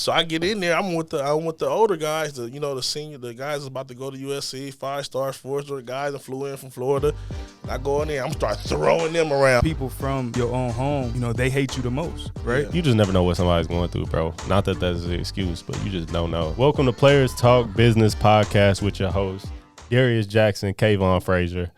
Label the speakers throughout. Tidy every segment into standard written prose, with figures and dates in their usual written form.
Speaker 1: So I get in there. I'm with the older guys, the guys that's about to go to USC, 5 stars, 4-star guys that flew in from Florida. And I go in there, I'm start throwing them around.
Speaker 2: People from your own home, they hate you the most, right?
Speaker 3: Yeah. You just never know what somebody's going through, bro. Not that that's an excuse, but you just don't know. Welcome to Players Talk Business Podcast with your host, Darius Jackson, Kavon, Frazier.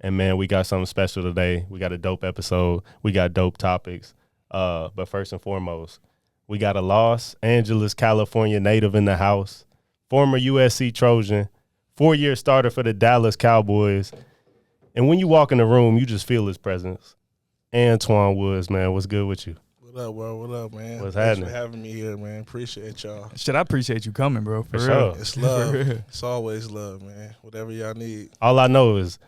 Speaker 3: And man, we got something special today. We got a dope episode. We got dope topics. But first and foremost, we got a Los Angeles, California native in the house, former USC Trojan, 4-year starter for the Dallas Cowboys. And when you walk in the room, you just feel his presence. Antwaun Woods, man, what's good with you?
Speaker 1: What up, bro? What up, man?
Speaker 3: What's
Speaker 1: Thanks
Speaker 3: happening?
Speaker 1: for having me here, man. Appreciate y'all.
Speaker 2: Shit, I appreciate you coming, bro. For real.
Speaker 3: Sure.
Speaker 1: It's love. It's always love, man. Whatever y'all need.
Speaker 3: All I know is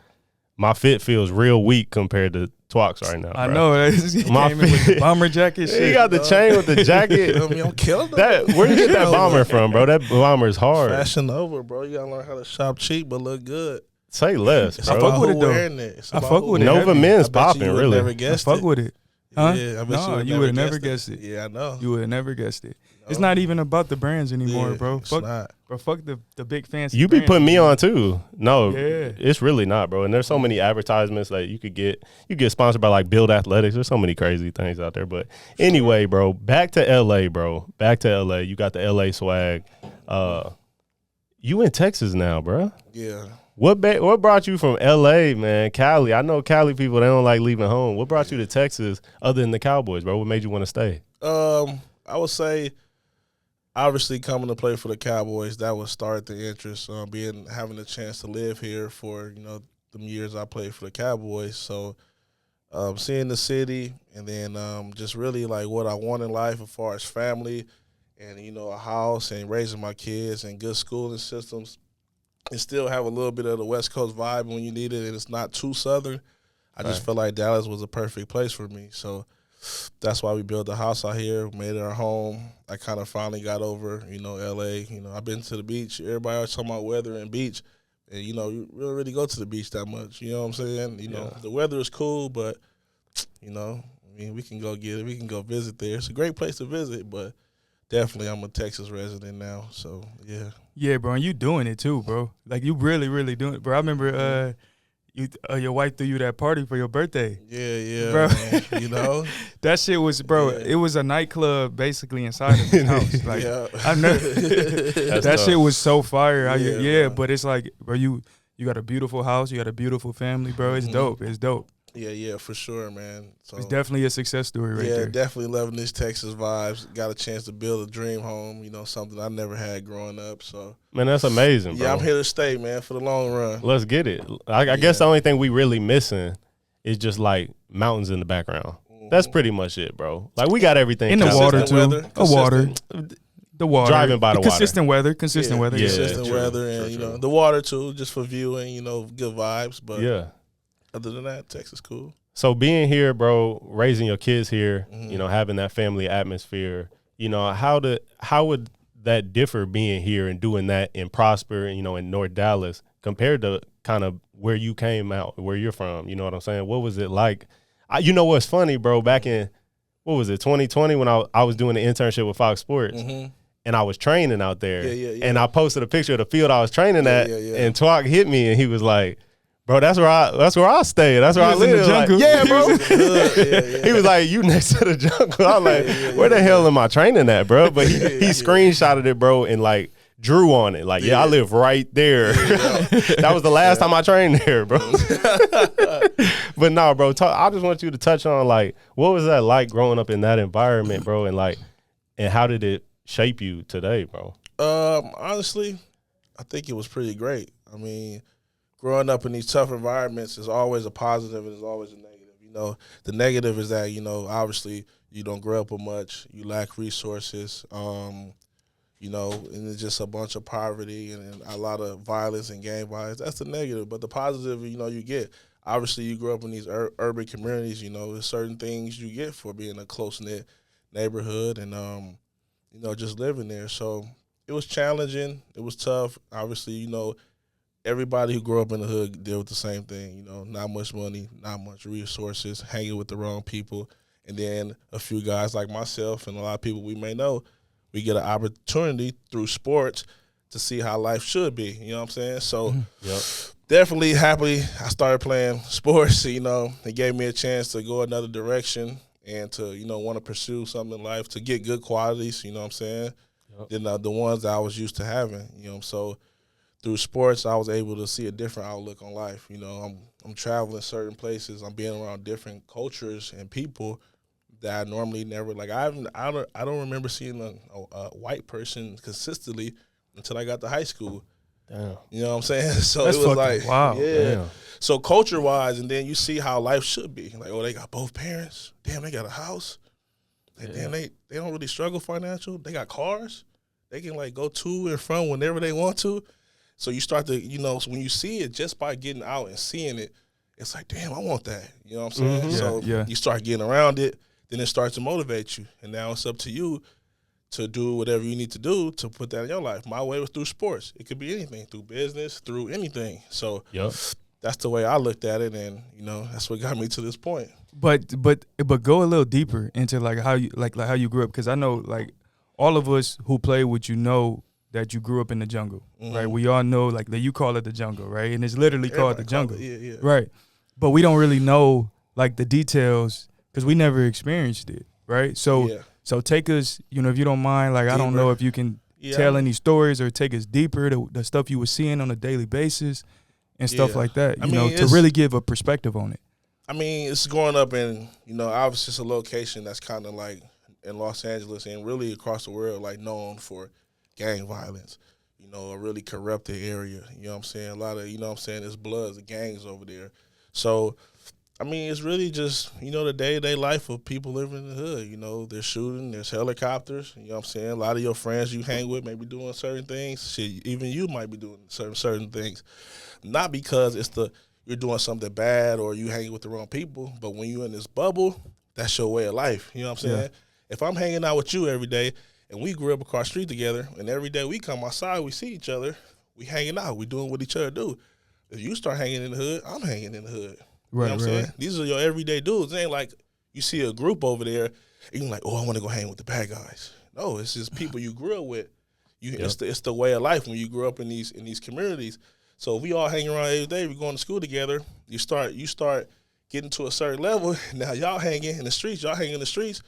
Speaker 3: my fit feels real weak compared to Twalk's right now.
Speaker 2: I
Speaker 3: bro.
Speaker 2: know. He
Speaker 3: My
Speaker 2: came in with the bomber jacket shit.
Speaker 3: He got the chain with the jacket.
Speaker 1: I'm killing them.
Speaker 3: Where you get that bomber from, bro? That bomber is hard.
Speaker 1: Fashion over, bro. You gotta learn how to shop cheap but look good.
Speaker 3: Say less,
Speaker 1: It's
Speaker 3: bro.
Speaker 1: about
Speaker 2: fuck with
Speaker 1: who
Speaker 2: it, though.
Speaker 1: wearing it. It's
Speaker 2: I
Speaker 1: about
Speaker 2: fuck
Speaker 1: who
Speaker 2: with it.
Speaker 1: wearing
Speaker 3: Nova
Speaker 2: heavy.
Speaker 3: Men's
Speaker 1: I bet
Speaker 3: popping,
Speaker 1: you would
Speaker 3: really.
Speaker 1: Never
Speaker 2: I
Speaker 1: guessed
Speaker 2: fuck
Speaker 1: it.
Speaker 2: with it. Huh?
Speaker 1: Yeah, I bet
Speaker 2: No,
Speaker 1: you
Speaker 2: you would have
Speaker 1: never
Speaker 2: never guessed it.
Speaker 1: Yeah, I know.
Speaker 2: You would have never guessed it. It's
Speaker 1: No.
Speaker 2: not even about the brands anymore,
Speaker 1: Yeah,
Speaker 2: bro.
Speaker 1: it's
Speaker 2: Fuck,
Speaker 1: not.
Speaker 2: bro. Fuck the big fancy.
Speaker 3: You be
Speaker 2: brands.
Speaker 3: putting me on too. No,
Speaker 2: Yeah.
Speaker 3: it's really not, bro. And there's so many advertisements that you could get. You get sponsored by like Build Athletics. There's so many crazy things out there. But anyway, bro, back to LA, bro. Back to LA. You got the LA swag. You in Texas now, bro.
Speaker 1: Yeah.
Speaker 3: What brought you from LA, man? Cali. I know Cali people, they don't like leaving home. What brought you to Texas other than the Cowboys, bro? What made you want to stay?
Speaker 1: I would say, obviously, coming to play for the Cowboys, that would start the interest. Having the chance to live here for the years I played for the Cowboys. So, seeing the city, and then just really like what I want in life as far as family, and a house, and raising my kids, and good schooling systems, and still have a little bit of the West Coast vibe when you need it, and it's not too Southern. I just felt like Dallas was a perfect place for me. So that's why we built the house out here, made it our home. I kind of finally got over, L.A. I've been to the beach. Everybody always talking about weather and beach. And, you don't really go to the beach that much. You know what I'm saying? The weather is cool, but, we can go get it. We can go visit there. It's a great place to visit, but definitely I'm a Texas resident now. So, yeah.
Speaker 2: Yeah, bro, and you doing it too, bro. Like you really, really doing it, bro. I remember your wife threw you that party for your birthday.
Speaker 1: Yeah,
Speaker 2: bro.
Speaker 1: Man,
Speaker 2: That shit was, bro. Yeah. It was a nightclub basically inside of his house. Like I know that shit was so fire. Yeah, but it's like, bro, you got a beautiful house, you got a beautiful family, bro. It's dope. It's dope.
Speaker 1: Yeah, for sure, man. So,
Speaker 2: it's definitely a success story right there.
Speaker 1: Yeah, definitely loving this Texas vibes. Got a chance to build a dream home, something I never had growing up. So,
Speaker 3: Man, that's amazing, bro.
Speaker 1: Yeah, I'm here to stay, man, for the long run.
Speaker 3: Let's get it. I guess the only thing we really missing is just like mountains in the background. That's pretty much it, bro. Like we got everything.
Speaker 2: In the water too. The water.
Speaker 3: Driving by the water.
Speaker 2: Consistent weather.
Speaker 1: Yeah,
Speaker 2: Consistent weather,
Speaker 1: and
Speaker 3: true.
Speaker 1: The water too, just for viewing, good vibes. But
Speaker 3: yeah,
Speaker 1: other than that, Texas cool.
Speaker 3: So being here, bro, raising your kids here, having that family atmosphere, how would that differ being here and doing that in Prosper, in North Dallas compared to kind of where you came out, where you're from? You know what I'm saying? What was it like? What's funny, bro? Back in, 2020 when I was doing the internship with Fox Sports. And I was training out there.
Speaker 1: Yeah.
Speaker 3: And I posted a picture of the field I was training at, and Twalk hit me, and he was like, "Bro, that's where I stay. That's where I live."
Speaker 2: In the jungle.
Speaker 3: Like, yeah, bro.
Speaker 1: Yeah.
Speaker 3: He was like, "You next to the jungle." I was like, "Where the hell am I training at, bro?" But he screenshotted it, bro, and like drew on it. Like, I live right there. That was the last time I trained there, bro. But no, bro. I just want you to touch on like what was that like growing up in that environment, bro, and how did it shape you today, bro?
Speaker 1: Honestly, I think it was pretty great. I mean, growing up in these tough environments is always a positive and is always a negative. The negative is that, obviously you don't grow up with much, you lack resources, and it's just a bunch of poverty and a lot of violence and gang violence. That's the negative. But the positive, you get, obviously you grow up in these urban communities, there's certain things you get for being a close-knit neighborhood and, just living there. So it was challenging. It was tough. Obviously, everybody who grew up in the hood deal with the same thing, not much money, not much resources, hanging with the wrong people. And then a few guys like myself and a lot of people we may know, we get an opportunity through sports to see how life should be. You know what I'm saying? So definitely happily I started playing sports. You know, it gave me a chance to go another direction and to, you know, want to pursue something in life, to get good qualities, you know what I'm saying, than the ones that I was used to having. You know, so through sports I was able to see a different outlook on life. You know, I'm traveling certain places. I'm being around different cultures and people that I normally never, like, I don't remember seeing a white person consistently until I got to high school.
Speaker 3: Damn.
Speaker 1: You know what I'm saying? So
Speaker 2: That's
Speaker 1: it was like,
Speaker 2: wow.
Speaker 1: Yeah.
Speaker 3: Damn.
Speaker 1: So culture-wise, and then you see how life should be. Like, oh, they got both parents. Damn, they got a house. Damn, they don't really struggle financial. They got cars. They can, like, go to and from whenever they want to. So you start to, you know, so when you see it, just by getting out and seeing it, it's like, damn, I want that. You know what I'm saying?
Speaker 2: Mm-hmm.
Speaker 1: So you start getting around it, then it starts to motivate you. And now it's up to you to do whatever you need to do to put that in your life. My way was through sports. It could be anything, through business, through anything. So that's the way I looked at it, and, you know, that's what got me to this point.
Speaker 2: But go a little deeper into like how you how you grew up, because I know like all of us who play with you know that you grew up in the jungle, right? We all know like that you call it the jungle, right? And it's literally called the jungle, right? But we don't really know like the details because we never experienced it, right? So. So take us, you know, if you don't mind, like, deeper. I don't know if you can tell any stories or take us deeper to the stuff you were seeing on a daily basis and stuff like that, you know, to really give a perspective on it.
Speaker 1: I mean, it's growing up in, you know, obviously it's a location that's kind of like in Los Angeles and really across the world, like, known for gang violence, you know, a really corrupted area, you know what I'm saying? A lot of, you know what I'm saying, there's bloods, the gangs over there. So, I mean, it's really just, you know, the day-to-day life of people living in the hood. You know, they're shooting, there's helicopters, you know what I'm saying? A lot of your friends you hang with may be doing certain things. Shit, even you might be doing certain things. Not because you're doing something bad or you hanging with the wrong people, but when you're in this bubble, that's your way of life. You know what I'm saying? If I'm hanging out with you every day and we grew up across the street together and every day we come outside, we see each other, we hanging out, we doing what each other do. If you start hanging in the hood, I'm hanging in the hood. You know what I'm saying? These are your everyday dudes. It ain't like you see a group over there and you're like, oh, I want to go hang with the bad guys. No, it's just people you grew up with. It's the way of life when you grew up in these communities. So if we all hang around every day, we're going to school together, you start getting to a certain level. Now y'all hanging in the streets. Y'all hanging in the streets.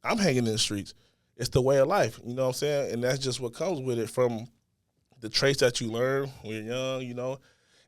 Speaker 1: I'm hanging in the streets. It's the way of life. You know what I'm saying? And that's just what comes with it from the traits that you learn when you're young, you know.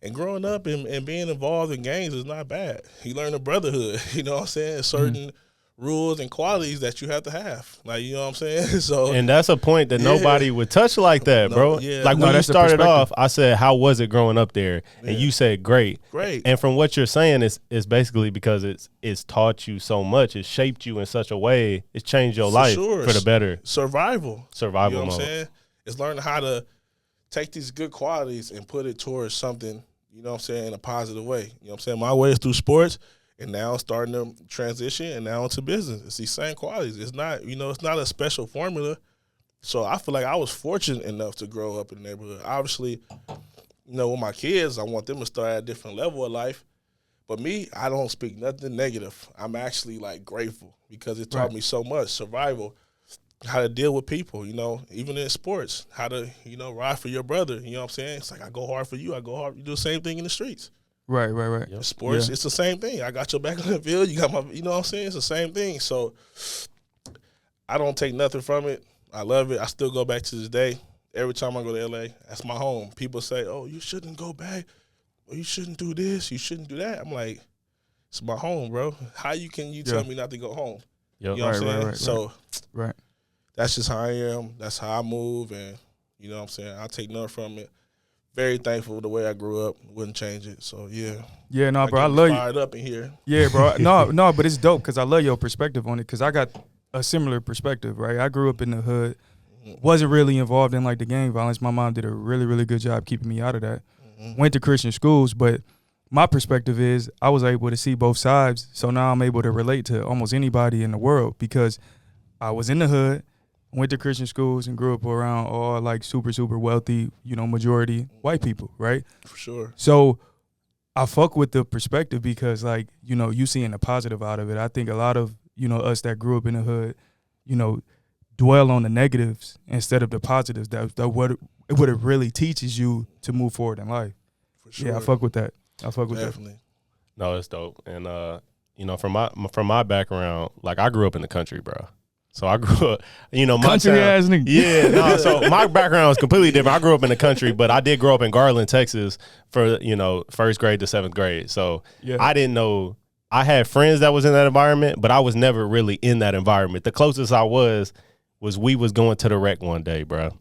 Speaker 1: And growing up and being involved in gangs is not bad. You learn a brotherhood, you know what I'm saying? Certain rules and qualities that you have to have. Like, you know what I'm saying? So,
Speaker 3: and that's a point that nobody would touch like that, bro. Like when you started off, I said, how was it growing up there? And you said, great. And from what you're saying, it's basically because it's taught you so much. It's shaped you in such a way. It's changed your life for the better.
Speaker 1: Survival
Speaker 3: you know
Speaker 1: what
Speaker 3: mode.
Speaker 1: I'm saying? It's learning how to take these good qualities and put it towards something, you know what I'm saying, in a positive way. You know what I'm saying? My way is through sports, and now starting to transition, and now into business. It's these same qualities. It's not, you know, it's not a special formula. So I feel like I was fortunate enough to grow up in the neighborhood. Obviously, you know, with my kids, I want them to start at a different level of life. But me, I don't speak nothing negative. I'm actually, like, grateful because it taught me so much. Survival, how to deal with people, you know, even in sports, how to, you know, ride for your brother, you know what I'm saying? It's like, I go hard for you, I go hard. You do the same thing in the streets.
Speaker 2: Right.
Speaker 1: Yep. Sports, it's the same thing. I got your back on the field, you got my, you know what I'm saying? It's the same thing. So I don't take nothing from it. I love it. I still go back to this day. Every time I go to L.A., that's my home. People say, oh, you shouldn't go back. Or you shouldn't do this. You shouldn't do that. I'm like, it's my home, bro. How can you tell me not to go home?
Speaker 3: Yep.
Speaker 1: You know what I'm saying? So that's just how I am. That's how I move. And, you know what I'm saying? I take nothing from it. Very thankful the way I grew up. Wouldn't change it. So, yeah.
Speaker 2: Yeah, no, bro. I love you.
Speaker 1: Fired up in here.
Speaker 2: Yeah, bro. No, but it's dope because I love your perspective on it because I got a similar perspective, right? I grew up in the hood. Wasn't really involved in, like, the gang violence. My mom did a really, really good job keeping me out of that. Went to Christian schools, but my perspective is I was able to see both sides, so now I'm able to relate to almost anybody in the world because I was in the hood, went to Christian schools, and grew up around all, like, super, super wealthy, you know, majority white people, right?
Speaker 1: For sure.
Speaker 2: So I fuck with the perspective because, like, you know, you seeing the positive out of it. I think a lot of, you know, us that grew up in the hood, you know, dwell on the negatives instead of the positives. That what it really teaches you to move forward in life.
Speaker 1: For sure.
Speaker 2: Yeah, I fuck with that.
Speaker 1: Definitely.
Speaker 3: No, it's dope. And from my background, like I grew up in the country, bro. So I grew up, my
Speaker 2: country
Speaker 3: town,
Speaker 2: ass nigga.
Speaker 3: Yeah, no. So my background was completely different. I grew up in the country, but I did grow up in Garland, Texas, for first grade to seventh grade. So I didn't know. I had friends that was in that environment, but I was never really in that environment. The closest I was we was going to the rec one day, bro.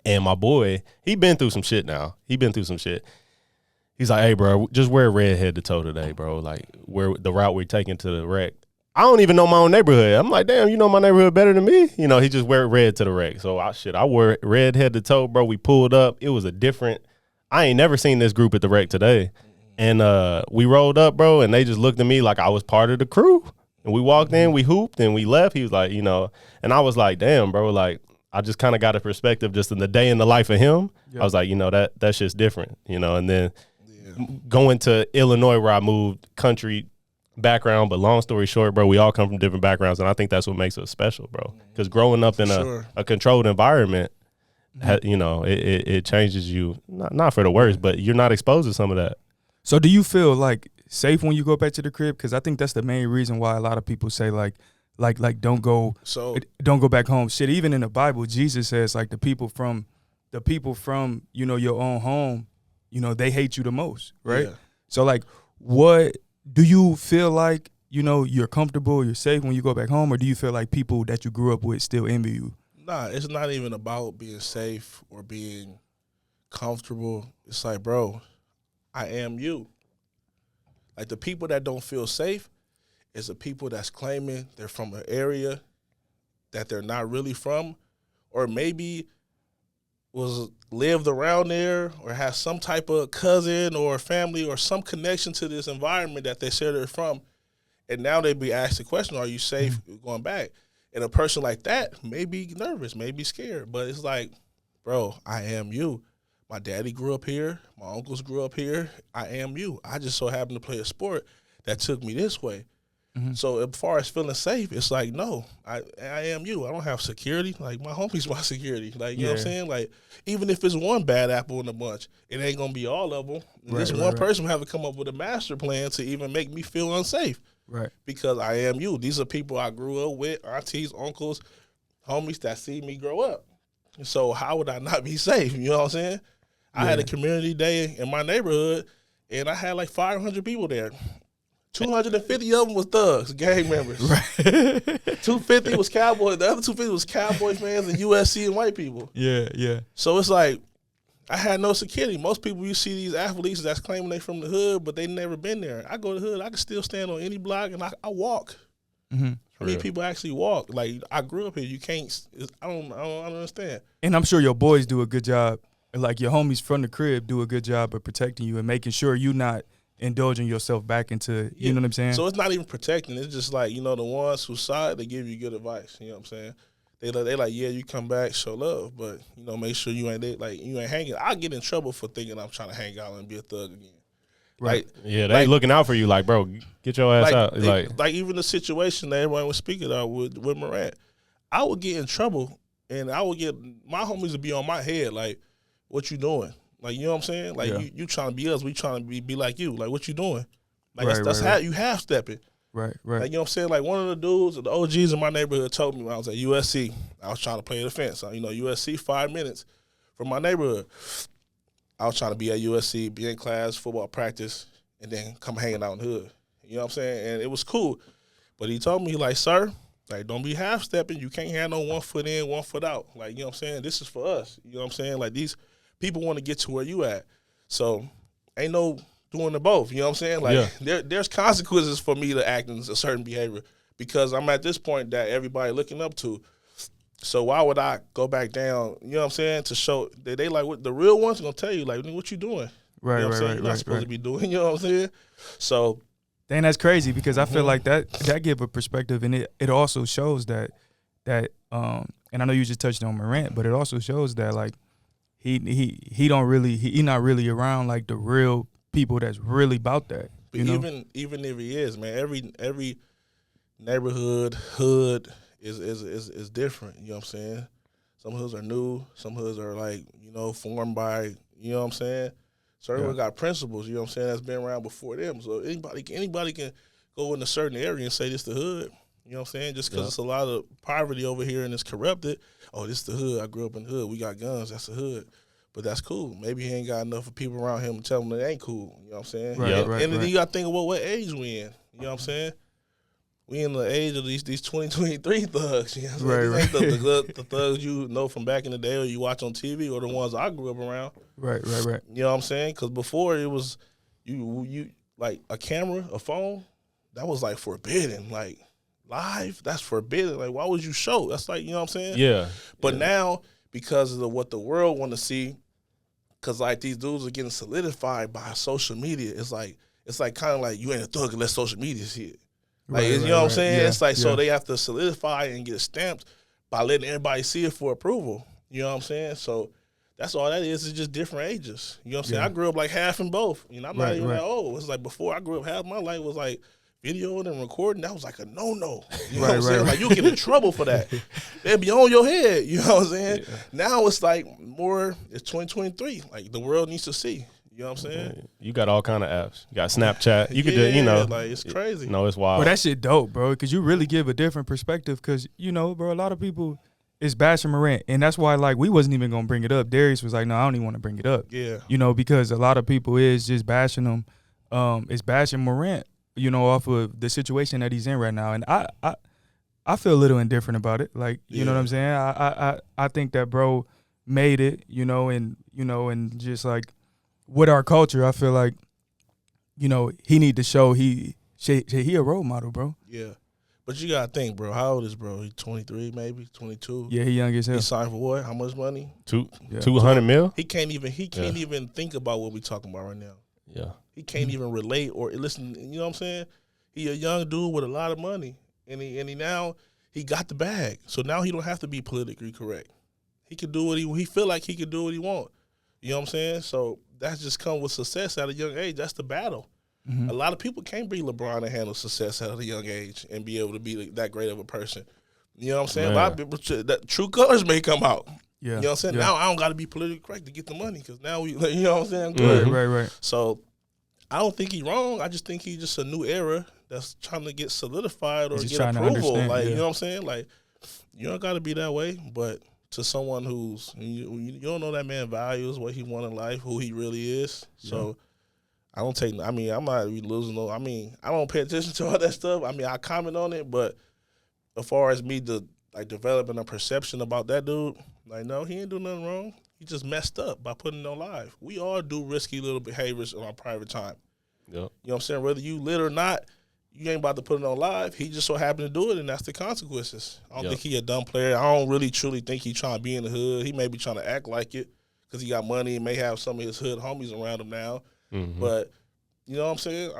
Speaker 3: And my boy, he been through some shit now. He's like, hey, bro, just wear red head to toe today, bro. Like, where the route we're taking to the rec. I don't even know my own neighborhood. I'm like, damn, you know my neighborhood better than me? He just wear red to the rec. So, I wore red head to toe, bro. We pulled up. It was I ain't never seen this group at the rec today. And we rolled up, bro, and they just looked at me like I was part of the crew. And we walked in, we hooped, and we left. He was like, and I was like, damn, bro, like, I just kind of got a perspective just in the day in the life of him. Yep. I was like, that shit's different, and then going to Illinois where I moved, country background, but long story short, bro, we all come from different backgrounds, and I think that's what makes us special, bro. Because growing up in a controlled environment, it changes you, not for the worse, but you're not exposed to some of that.
Speaker 2: So do you feel like safe when you go back to the crib? Because I think that's the main reason why a lot of people say like don't go back home. Shit, even in the Bible, Jesus says like the people from your own home, they hate you the most, right? Yeah. So like, what do you feel like? You're comfortable, you're safe when you go back home, or do you feel like people that you grew up with still envy you?
Speaker 1: Nah, it's not even about being safe or being comfortable. It's like, bro, I am you. Like the people that don't feel safe is the people that's claiming they're from an area that they're not really from, or maybe lived around there or has some type of cousin or family or some connection to this environment that they say they're from. And now they be asked the question, are you safe going back? And a person like that may be nervous, may be scared, but it's like, bro, I am you. My daddy grew up here. My uncles grew up here. I am you. I just so happened to play a sport that took me this way. Mm-hmm. So as far as feeling safe, it's like, no, I am you. I don't have security. Like, my homie's my security. Like, you know what I'm saying? Like, even if it's one bad apple in the bunch, it ain't going to be all of them. This one person will have to come up with a master plan to even make me feel unsafe.
Speaker 2: Right.
Speaker 1: Because I am you. These are people I grew up with, aunties, uncles, homies that see me grow up. So how would I not be safe? You know what I'm saying? I had a community day in my neighborhood, and I had like 500 people there. 250 of them was thugs, gang members. Right. 250 was Cowboys. The other 250 was Cowboy fans and USC and white people.
Speaker 2: Yeah, yeah.
Speaker 1: So it's like, I had no security. Most people, you see these athletes that's claiming they from the hood, but they never been there. I go to the hood, I can still stand on any block, and I walk.
Speaker 2: Mm-hmm.
Speaker 1: How many people actually walk? Like, I grew up here. You can't. I don't understand.
Speaker 2: And I'm sure your boys do a good job. Like, your homies from the crib do a good job of protecting you and making sure you're not indulging yourself back into, you know what I'm saying?
Speaker 1: So it's not even protecting. It's just like, the ones who saw it, they give you good advice. You know what I'm saying? They like, yeah, you come back, show love, but, make sure you ain't hanging. I get in trouble for thinking I'm trying to hang out and be a thug again.
Speaker 2: Right.
Speaker 3: Yeah, they looking out for you like, bro, get your ass out.
Speaker 1: Like even the situation that everyone was speaking of with Morant, I would get in trouble, and my homies would be on my head like, what you doing? Like, you know what I'm saying? Like, you trying to be us, we trying to be like you. Like, what you doing? Like, that's how you half stepping.
Speaker 2: Right.
Speaker 1: Like, you know what I'm saying? Like, one of the dudes, the OGs in my neighborhood told me when I was at USC, I was trying to play the fence. USC 5 minutes from my neighborhood. I was trying to be at USC, be in class, football practice, and then come hanging out in the hood. You know what I'm saying? And it was cool. But he told me, like, sir, like, don't be half stepping. You can't have no 1 foot in, 1 foot out. Like, you know what I'm saying? This is for us. You know what I'm saying? Like, these people want to get to where you at. So ain't no doing the both. You know what I'm saying? Like, there's consequences for me to act in a certain behavior because I'm at this point that everybody looking up to. So why would I go back down, you know what I'm saying, to show that they like, what the real ones are going to tell you, like, what you doing?
Speaker 2: Right,
Speaker 1: you know what I'm saying? You're not supposed to be doing, you know what I'm saying? So.
Speaker 2: Dang, that's crazy because I feel like that give a perspective, and it also shows that and I know you just touched on Morant, but it also shows that, like, he not really around like the real people that's really about that.
Speaker 1: But even if he is, man, every neighborhood, hood is different. You know what I'm saying? Some hoods are new. Some hoods are like, formed by, you know what I'm saying? So everyone got principles, you know what I'm saying, that's been around before them. So anybody can go in a certain area and say this the hood. You know what I'm saying? Just because it's a lot of poverty over here and it's corrupted. Oh, this the hood. I grew up in the hood. We got guns. That's the hood. But that's cool. Maybe he ain't got enough of people around him to tell him that ain't cool. You know what I'm saying?
Speaker 2: Right.
Speaker 1: And then you got to think about what age we in. You know what I'm saying? We in the age of these 2023 thugs. You know what I'm saying? These ain't the thugs you know from back in the day or you watch on TV or the ones I grew up around.
Speaker 2: Right.
Speaker 1: You know what I'm saying? Because before it was you like a camera, a phone, that was like forbidden. Like live, that's forbidden. Like why would you show? That's like, you know what I'm saying?
Speaker 3: Yeah.
Speaker 1: But now, because of what the world want to see, because like these dudes are getting solidified by social media, it's like kind of like you ain't a thug unless social media see it. Like, you know what I'm saying?
Speaker 2: Yeah,
Speaker 1: it's like, so they have to solidify and get stamped by letting everybody see it for approval. You know what I'm saying? So that's all that is. It's just different ages. You know what I'm saying? I grew up like half in both. You know, I'm not even that old. It's like before I grew up, half my life was like videoing and recording. That was like a no-no. You know what I'm saying? Like you get in trouble for that. They'd be on your head. You know what I'm saying? Yeah. Now it's like it's 2023. Like the world needs to see. You know what I'm saying?
Speaker 3: You got all kind of apps. You got Snapchat. You could do,
Speaker 1: like it's crazy.
Speaker 3: No, it's wild.
Speaker 2: Well, that shit dope, bro, because you really give a different perspective because, bro, a lot of people is bashing Morant. And that's why, like, we wasn't even going to bring it up. Darius was like, no, I don't even want to bring it up.
Speaker 1: Yeah.
Speaker 2: Because a lot of people is just bashing him. It's bashing Morant, off of the situation that he's in right now. And I feel a little indifferent about it. Like, you know what I'm saying? I think that bro made it, and just like, with our culture, I feel like, he need to show he a role model, bro.
Speaker 1: Yeah. But you got to think, bro. How old is bro? He 23 maybe, 22?
Speaker 2: Yeah, he young as hell.
Speaker 1: He signed for what? How much money?
Speaker 3: 200 mil?
Speaker 1: He can't even think about what we talking about right now.
Speaker 3: Yeah.
Speaker 1: He can't even relate or listen, you know what I'm saying? He a young dude with a lot of money. And he now he got the bag. So now he don't have to be politically correct. He can do what he feel like he can do what he want. You know what I'm saying? So that's just come with success at a young age. That's the battle. Mm-hmm. A lot of people can't be LeBron and handle success at a young age and be able to be that great of a person. You know what I'm saying? A lot of people, that true colors may come out. Yeah. You know what I'm saying? Yeah. Now I don't got to be politically correct to get the money because now you know what I'm saying?
Speaker 2: Mm-hmm. Right.
Speaker 1: So I don't think he's wrong. I just think he's just a new era that's trying to get solidified or get approval. Like, you know what I'm saying? Like, you don't got to be that way, but to someone who's you don't know that man values what he want in life, who he really is. So I don't take. I mean, I'm not losing. I mean, I don't pay attention to all that stuff. I mean, I comment on it, but as far as me developing a perception about that dude, like no, he ain't do nothing wrong. He just messed up by putting it on live. We all do risky little behaviors in our private time.
Speaker 3: Yep.
Speaker 1: You know what I'm saying? Whether you lit or not, you ain't about to put it on live. He just so happened to do it, and that's the consequences. I don't think he a dumb player. I don't really truly think he trying to be in the hood. He may be trying to act like it because he got money and may have some of his hood homies around him now. Mm-hmm. But you know what I'm saying?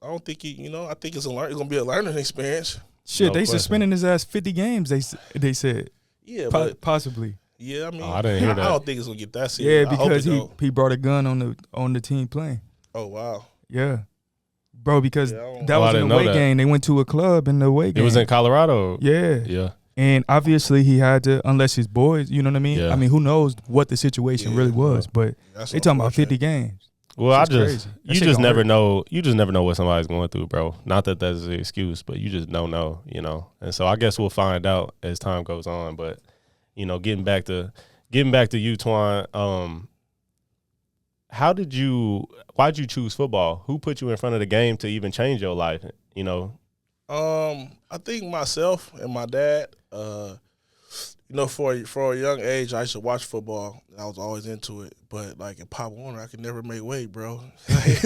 Speaker 1: I don't think he. I think it's gonna be a learning experience.
Speaker 2: Shit, they suspending his ass 50 games. They said.
Speaker 1: Yeah, but
Speaker 2: possibly.
Speaker 1: Yeah, I mean,
Speaker 3: I didn't hear that.
Speaker 1: I don't think it's gonna get that serious.
Speaker 2: Yeah, because he brought a gun on the team playing.
Speaker 1: Oh wow.
Speaker 2: Yeah. Bro, because that was an away game. They went to a club in the away game.
Speaker 3: It was in Colorado.
Speaker 2: Yeah.
Speaker 3: Yeah.
Speaker 2: And obviously he had to, unless his boys, you know what I mean? Yeah. I mean, who knows what the situation really was, but they talking about 50 games.
Speaker 3: Well, you just never know. You just never know what somebody's going through, bro. Not that that's an excuse, but you just don't know, And so I guess we'll find out as time goes on. But getting back to you, Twan. Why'd you choose football? Who put you in front of the game to even change your life?
Speaker 1: I think myself and my dad. For a young age, I used to watch football. I was always into it, but like in Pop Warner, I could never make weight, bro. Like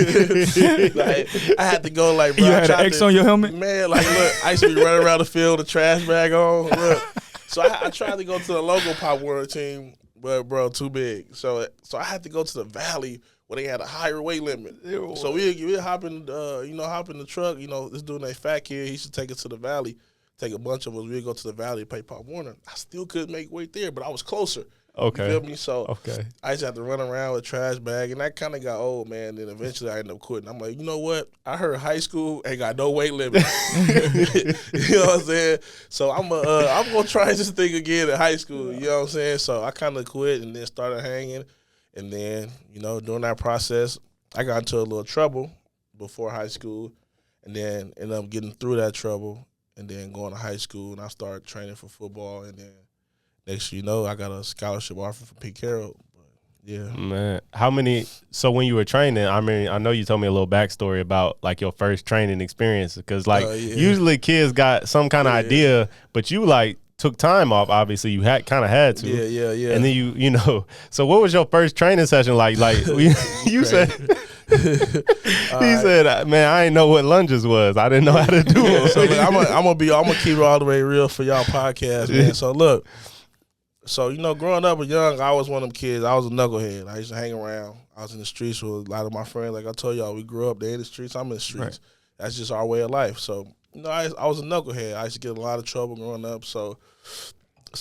Speaker 1: I had to go, like, bro.
Speaker 2: You had an X on your helmet,
Speaker 1: man. Like, look, I used to be running around the field, with a trash bag on. Look, so I tried to go to the local Pop Warner team, but bro, too big. So I had to go to the Valley where they had a higher weight limit. So we hop in the truck. This dude named Fat Kid, he should take us to the Valley. Take a bunch of us, we'd go to the Valley, play Pop Warner. I still couldn't make weight there, but I was closer.
Speaker 3: Okay.
Speaker 1: You feel me? So I used to have to run around with a trash bag, and that kind of got old, man. Then eventually I ended up quitting. I'm like, you know what? I heard high school ain't got no weight limit. You know what I'm saying? So I'm gonna try this thing again in high school. You know what I'm saying? So I kind of quit and then started hanging, and then during that process, I got into a little trouble before high school, and then ended up getting through that trouble, and then going to high school, and I started training for football, and then. Next thing you know, I got a scholarship offer from Pete Carroll. Yeah.
Speaker 3: Man, so when you were training, I mean, I know you told me a little backstory about, like, your first training experience. Because, usually kids got some kind of idea, but you, like, took time off, obviously. You had to.
Speaker 1: Yeah.
Speaker 3: And then so what was your first training session like? Like, you said... He said, "Man, I didn't know what lunges was. I didn't know how to do it."
Speaker 1: So man, I'm gonna keep it all the way real for y'all podcast, man. So look. So, growing up young, I was one of them kids. I was a knucklehead. I used to hang around. I was in the streets with a lot of my friends. Like I told y'all, we grew up. They in the streets. I'm in the streets. Right. That's just our way of life. So, I was a knucklehead. I used to get in a lot of trouble growing up. So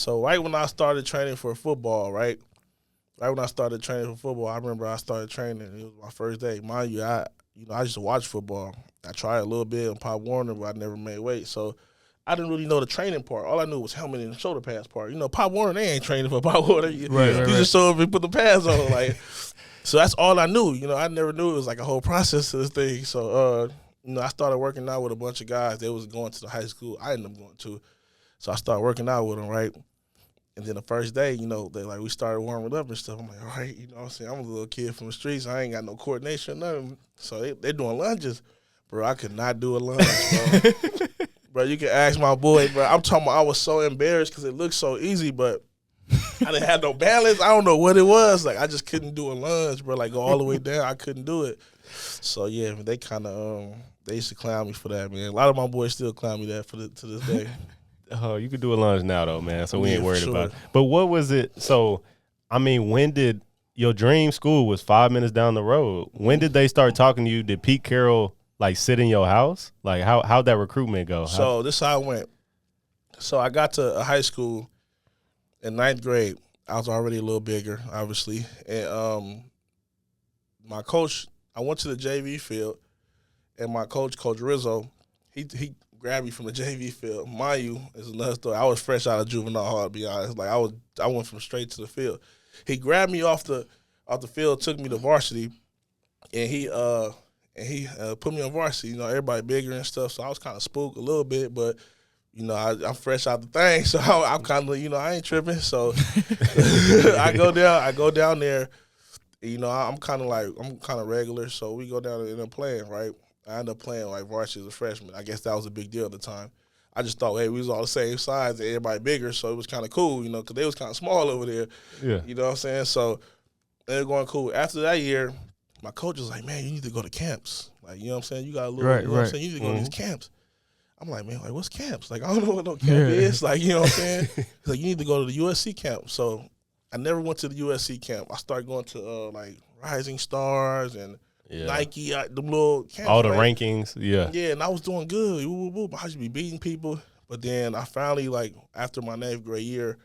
Speaker 1: right when I started training for football, I remember I started training. It was my first day. Mind you, I used to watch football. I tried a little bit on Pop Warner, but I never made weight. So, I didn't really know the training part. All I knew was helmet and shoulder pads part. Pop Warner, they ain't training for Pop Warner. You just show up and put the pads on. Like, so that's all I knew. I never knew it was like a whole process to this thing. So, I started working out with a bunch of guys. They was going to the high school I ended up going to. So I started working out with them, right? And then the first day, we started warming up and stuff. I'm like, all right, what I'm saying? I'm a little kid from the streets. I ain't got no coordination, nothing. So they doing lunges. Bro, I could not do a lunge, bro. Bro, you can ask my boy, bro. I'm talking about I was so embarrassed because it looked so easy, but I didn't have no balance. I don't know what it was. Like, I just couldn't do a lunge, bro. Like, go all the way down. I couldn't do it. So, yeah, they kind of they used to clown me for that, man. A lot of my boys still clown me that to this day.
Speaker 3: Oh, you could do a lunge now, though, man, so we ain't worried about it. But what was it? So, I mean, when did your dream school was 5 minutes down the road? When did they start talking to you? Did Pete Carroll sit in your house? Like, how'd that recruitment go?
Speaker 1: So this is how it went. So I got to a high school in 9th grade. I was already a little bigger, obviously. And my coach, I went to the JV field, and my coach, Coach Rizzo, he grabbed me from the JV field. Mind you, it's another story. I was fresh out of juvenile hall, to be honest. Like, I went from straight to the field. He grabbed me off the field, took me to varsity, and he put me on varsity. Everybody bigger and stuff, so I was kind of spooked a little bit, but, I'm fresh out the thing, so I'm kind of, I ain't tripping. So I go down there, I'm kind of regular, so we go down there and I'm playing, right? I ended up playing like varsity as a freshman. I guess that was a big deal at the time. I just thought, hey, we was all the same size and everybody bigger, so it was kind of cool, because they was kind of small over there.
Speaker 3: Yeah.
Speaker 1: You know what I'm saying? So they were going cool. After that year, my coach was like, man, you need to go to camps. Like, you know what I'm saying? You got a little, you know what I'm saying? You need to go to these camps. I'm like, man, what's camps? Like, I don't know what no camp is. Like, you know what I'm saying? He's like, you need to go to the USC camp. So I never went to the USC camp. I started going to, Rising Stars and Nike, the little camps.
Speaker 3: All the rankings, yeah.
Speaker 1: Yeah, and I was doing good. I should be beating people. But then I finally, after my 9th grade year,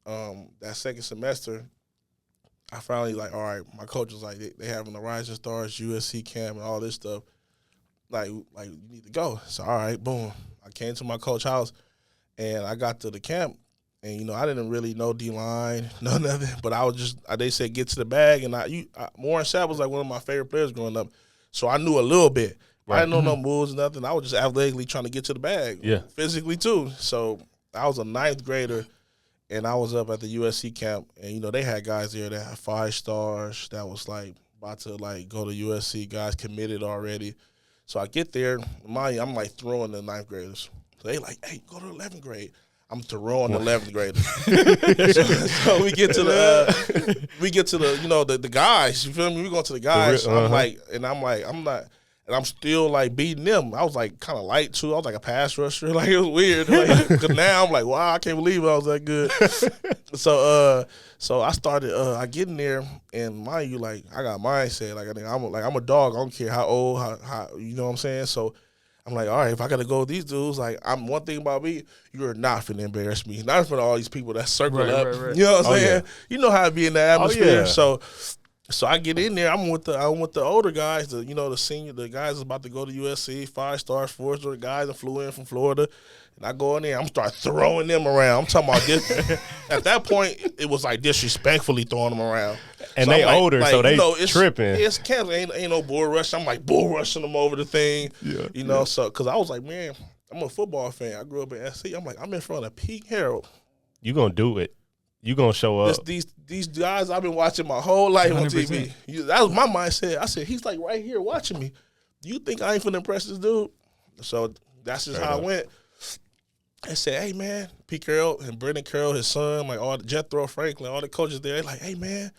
Speaker 1: that second semester, I finally, all right, my coach was like, they having the Rising Stars, USC camp, and all this stuff. Like you need to go. So, all right, boom. I came to my coach's house, and I got to the camp, and, I didn't really know D-line, no nothing. But I was just, they said, get to the bag, and Warren Sapp was, one of my favorite players growing up. So I knew a little bit. Right. I didn't know no moves, nothing. I was just athletically trying to get to the bag.
Speaker 3: Yeah.
Speaker 1: Physically, too. So I was a 9th grader. And I was up at the USC camp, and, they had guys there that had 5 stars that was, about to, go to USC, guys committed already. So I get there, I'm, throwing the 9th graders. So they hey, go to 11th grade. I'm throwing the 11th graders. so we get to the, the guys, you feel me? We go to the guys. I'm not. And I'm still, beating them. I was, kind of light, too. I was, a pass rusher. It was weird. Because now I'm wow, I can't believe I was that good. So I started, I get in there, and mind you, I got mindset. I'm a dog. I don't care how old, how you know what I'm saying? So I'm like, all right, if I got to go with these dudes, like, one thing about me, you're not finna embarrass me. Not in front of all these people that circle up. Right. You know what I'm saying? Yeah. You know how to be in the atmosphere. So I get in there. I'm with the older guys, the senior, the guys about to go to USC, 5-stars, 4-star guys that flew in from Florida. And I go in there, I'm start throwing them around. I'm talking about this. At that point, it was like disrespectfully throwing them around.
Speaker 3: And so they older, so they tripping.
Speaker 1: It's Kansas, ain't no bull rush. I'm like bull rushing them over the thing. Yeah, so because I was like, man, I'm a football fan. I grew up in SC. I'm like, I'm in front of Pete Carroll.
Speaker 3: You gonna do it. You gonna show up.
Speaker 1: These guys I've been watching my whole life 100%. On TV. That was my mindset. I said, he's like right here watching me. Do you think I ain't finna impress this dude? So that's just how it went. I said, hey, man, Pete Carroll and Brendan Carroll, his son, like all the Jethro Franklin, all the coaches there, they're like, hey, man,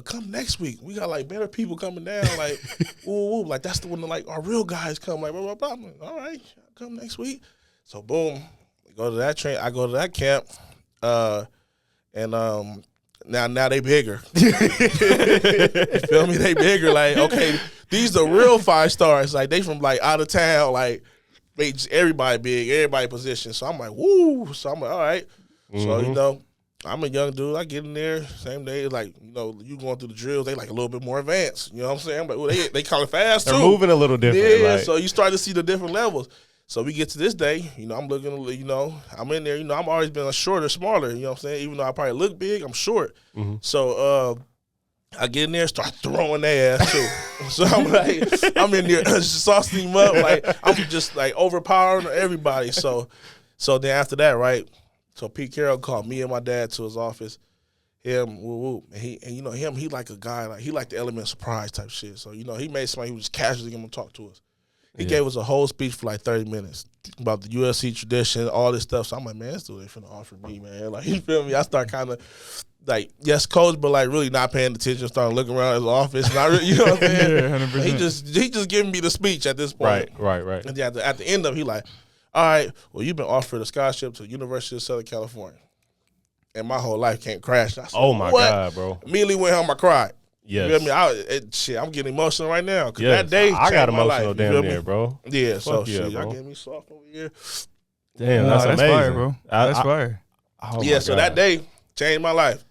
Speaker 1: come next week. We got, like, better people coming down. Like, ooh, like, that's the one that, like, our real guys come. Like, blah, blah, blah. I'm like, all right, come next week. So, boom, we go to that train. I go to that camp, and now they bigger. You feel me? They bigger. Like, okay, these are real 5-stars. Like, they from, like, out of town, like, everybody big, everybody position. So I'm like, woo. So I'm like, all right. Mm-hmm. So, I'm a young dude. I get in there, same day, like, you going through the drills, they like a little bit more advanced. You know what I'm saying? But they kind of fast, too.
Speaker 3: They're moving a little different.
Speaker 1: Yeah, so you start to see the different levels. So we get to this day, I'm looking, I'm in there, I'm always been a shorter, smaller, you know what I'm saying? Even though I probably look big, I'm short. Mm-hmm. So, I get in there, start throwing their ass too. So I'm like, I'm in there saucing them up, like I'm just like overpowering everybody. So then after that, right? So Pete Carroll called me and my dad to his office. Him, and he like a guy, like he like the element of surprise type shit. So he made somebody who was casually gonna talk to us. He gave us a whole speech for like 30 minutes about the USC tradition, all this stuff. So I'm like, man, this dude ain't finna offer me, man. Like, you feel me? I start kind of like, yes, coach, but like really not paying attention, starting looking around his office. Not really, you know what I'm saying? Yeah, he just giving me the speech at this point.
Speaker 3: Right.
Speaker 1: And then at the end of it, he like, all right, well, you've been offered a scholarship to the University of Southern California. And my whole life can't crash. I said,
Speaker 3: oh, my God, bro.
Speaker 1: Immediately went home, I cried.
Speaker 3: Yes.
Speaker 1: You feel me? I'm getting emotional right now. Because that day,
Speaker 3: I got emotional
Speaker 1: life,
Speaker 3: damn near, bro.
Speaker 1: Yeah, so shit, y'all getting me soft over here.
Speaker 3: Damn, that's amazing.
Speaker 2: Fire, bro. That's fire.
Speaker 1: Oh yeah, so that day changed my life.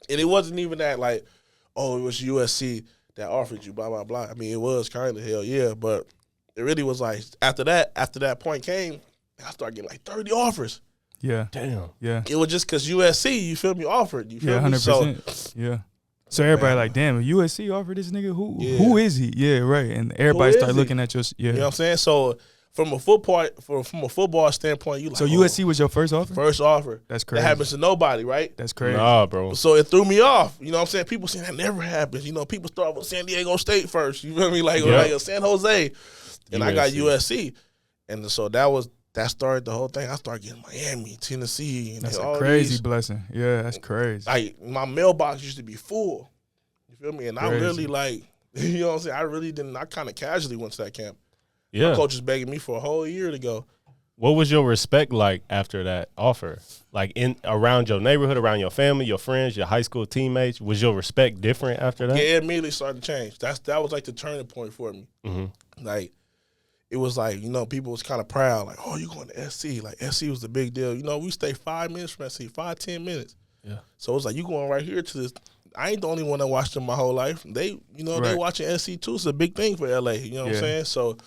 Speaker 1: And it wasn't even that like, oh, it was USC that offered you, blah, blah, blah. I mean, it was kind of hell, yeah. But it really was like, after that point came, I started getting like 30 offers.
Speaker 2: Yeah.
Speaker 3: Damn.
Speaker 2: Yeah.
Speaker 1: It was just because USC, you feel me, offered. You feel
Speaker 2: me?
Speaker 1: 100%.
Speaker 2: So, yeah. So everybody like, damn, if USC offered this nigga, who is he? Yeah, right. And everybody started looking at your
Speaker 1: You know what I'm saying? So from a football standpoint, you like,
Speaker 2: so USC was your first offer?
Speaker 1: First offer.
Speaker 2: That's crazy.
Speaker 1: That happens to nobody, right?
Speaker 2: That's crazy.
Speaker 3: Nah, bro.
Speaker 1: So it threw me off. You know what I'm saying? People saying that never happens. People start with San Diego State first. You feel me? Like San Jose. And I got USC. And so that started the whole thing. I started getting Miami, Tennessee. And
Speaker 2: that's a crazy blessing. Yeah, that's crazy.
Speaker 1: Like, my mailbox used to be full. You feel me? And crazy. I really, like, you know what I'm saying? I kind of casually went to that camp.
Speaker 3: Yeah.
Speaker 1: My coach was begging me for a whole year to go.
Speaker 3: What was your respect like after that offer? Like, around your neighborhood, around your family, your friends, your high school teammates? Was your respect different after that?
Speaker 1: Yeah, it immediately started to change. That was, like, the turning point for me. Mm-hmm. Like, it was like, people was kind of proud. Like, oh, you going to SC. Like, SC was the big deal. We stay 5 minutes from SC, 5-10 minutes.
Speaker 3: Yeah.
Speaker 1: So it was like, you going right here to this. I ain't the only one that watched them my whole life. They, they watching SC too. It's a big thing for LA. You know what I'm saying? So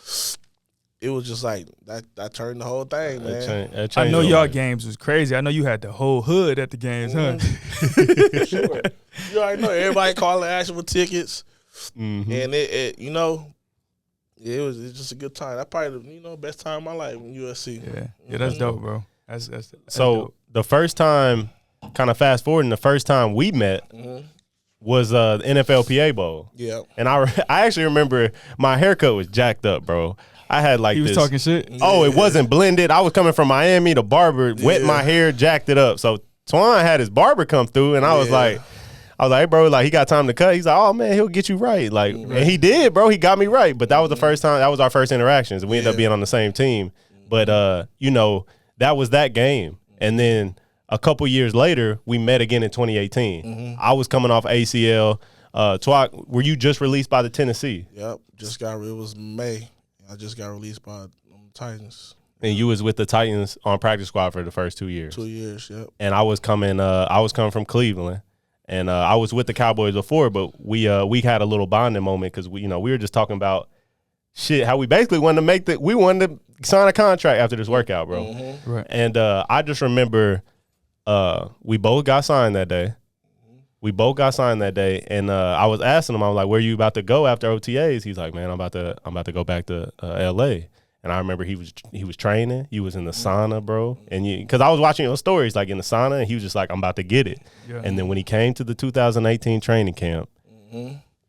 Speaker 1: it was just like, that turned the whole thing, man.
Speaker 2: I know y'all games was crazy. I know you had the whole hood at the games, huh?
Speaker 1: Sure. You already know. Everybody calling asking for tickets. Mm-hmm. And it was just a good time. That probably the best time of my life in USC.
Speaker 2: Yeah, that's dope, bro. That's
Speaker 3: so
Speaker 2: dope.
Speaker 3: The first time, kind of fast forwarding, the first time we met was the NFLPA Bowl.
Speaker 1: Yeah,
Speaker 3: and I actually remember my haircut was jacked up, bro. I had like
Speaker 2: he was talking shit.
Speaker 3: Oh, it wasn't blended. I was coming from Miami. The barber wet my hair, jacked it up. So Twan had his barber come through, and I was like, hey, bro, like, he got time to cut. He's like, oh, man, he'll get you right. Like, and he did, bro. He got me right. But that was the first time. That was our first interactions. We ended up being on the same team. But, that was that game. And then a couple years later, we met again in 2018. Mm-hmm. I was coming off ACL. Twak, were you just released by the Tennessee?
Speaker 1: Yep. It was May. I just got released by Titans.
Speaker 3: And you was with the Titans on practice squad for the first 2 years.
Speaker 1: 2 years, yep.
Speaker 3: And I was coming from Cleveland, and I was with the Cowboys before, but we had a little bonding moment because we were just talking about shit, how we basically wanted to sign a contract after this workout, bro.
Speaker 1: Mm-hmm.
Speaker 2: Right.
Speaker 3: And I just remember we both got signed that day. And I was asking him, I was like, "Where you about to go after OTAs?" He's like, "Man, I'm about to go back to LA." And I remember he was training. He was in the sauna, bro. And because I was watching your stories, like in the sauna, and he was just like, "I'm about to get it."
Speaker 2: Yeah.
Speaker 3: And then when he came to the 2018 training camp,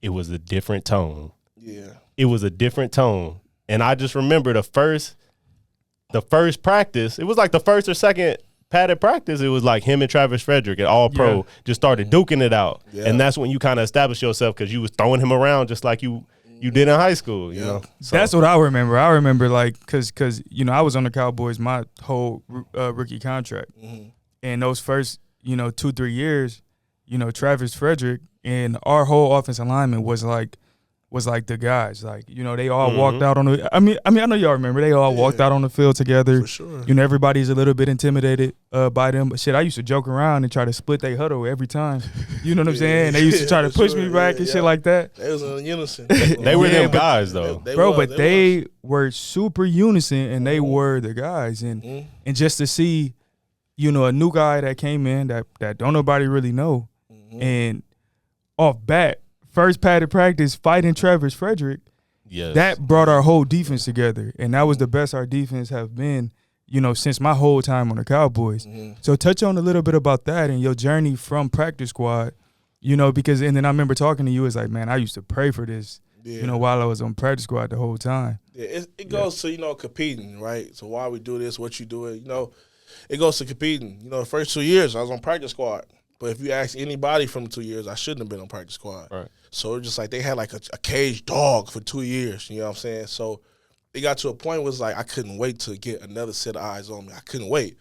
Speaker 3: it was a different tone.
Speaker 1: Yeah.
Speaker 3: It was a different tone. And I just remember the first practice, it was like the first or second padded practice, it was like him and Travis Frederick at all pro just started duking it out. Yeah. And that's when you kind of established yourself because you was throwing him around just like you did in high school, you know. So.
Speaker 2: That's what I remember. I remember like because I was on the Cowboys my whole rookie contract, and those first 2-3 years, Travis Frederick and our whole offensive lineman was like the guys. Like they all walked out on the. I mean I know y'all remember they all walked out on the field together.
Speaker 1: For sure.
Speaker 2: Everybody's a little bit intimidated by them. But shit, I used to joke around and try to split their huddle every time. You know what I'm saying? They used to try to push me back and shit like that.
Speaker 1: They was in unison.
Speaker 3: They were them guys though,
Speaker 2: they were super unison and they were the guys. And just to see, a new guy that came in that don't nobody really know, and off bat. First padded practice fighting Travis Frederick, that brought our whole defense together. And that was the best our defense have been, since my whole time on the Cowboys. So touch on a little bit about that and your journey from practice squad, because and then I remember talking to you, it's like, man, I used to pray for this, while I was on practice squad the whole time.
Speaker 1: Yeah, it goes to, competing, right? So why we do this, what you do it, it goes to competing. The first 2 years I was on practice squad. But if you ask anybody from 2 years, I shouldn't have been on practice squad. Right. So it's just like they had like a caged dog for 2 years. You know what I'm saying? So it got to a point where it's like I couldn't wait to get another set of eyes on me. I couldn't wait.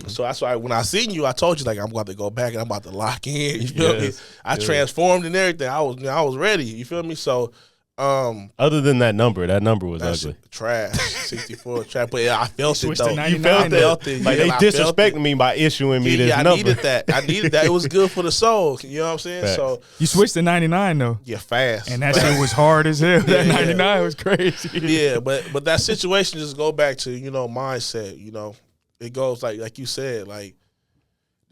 Speaker 1: So that's why when I seen you, I told you like I'm about to go back and I'm about to lock in. You feel me? I transformed and everything. I was ready. You feel me? So.
Speaker 3: Other than that number was ugly.
Speaker 1: Trash. 64 trash. But yeah, I felt it though.
Speaker 3: You felt it. Like they disrespecting me by issuing me this number.
Speaker 1: I needed that. It was good for the soul. You know what I'm saying? Facts. So
Speaker 2: you switched to 99 though.
Speaker 1: Yeah, fast.
Speaker 2: And that shit was hard as hell. That 99 was crazy.
Speaker 1: Yeah, but that situation just go back to, mindset, It goes like you said, like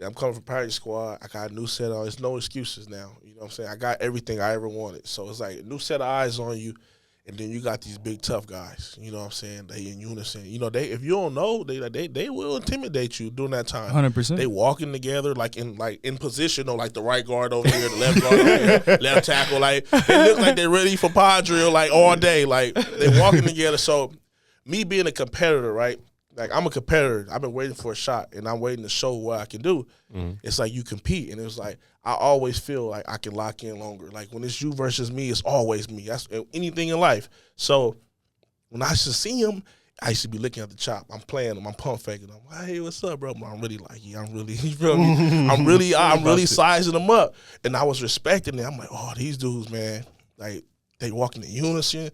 Speaker 1: I'm coming from practice squad. I got a new set on. There's no excuses now. You know what I'm saying? I got everything I ever wanted. So it's like a new set of eyes on you, and then you got these big tough guys. You know what I'm saying? They in unison. They if you don't know, they will intimidate you during that time.
Speaker 2: 100%.
Speaker 1: They walking together like in position, or like the right guard over here, the left guard over here, left tackle. Like they look like they're ready for pod drill like all day. Like they walking together. So me being a competitor, right? Like, I'm a competitor. I've been waiting for a shot, and I'm waiting to show what I can do. It's like you compete, and it's like I always feel like I can lock in longer. Like, when it's you versus me, it's always me. That's anything in life. So when I used to see him, I used to be looking at the chop. I'm playing him. I'm pump faking him. Hey, what's up, bro? I'm really like, I'm really, you feel me? I'm really sizing them up. And I was respecting it. I'm like, oh, these dudes, man, like, they walking in unison.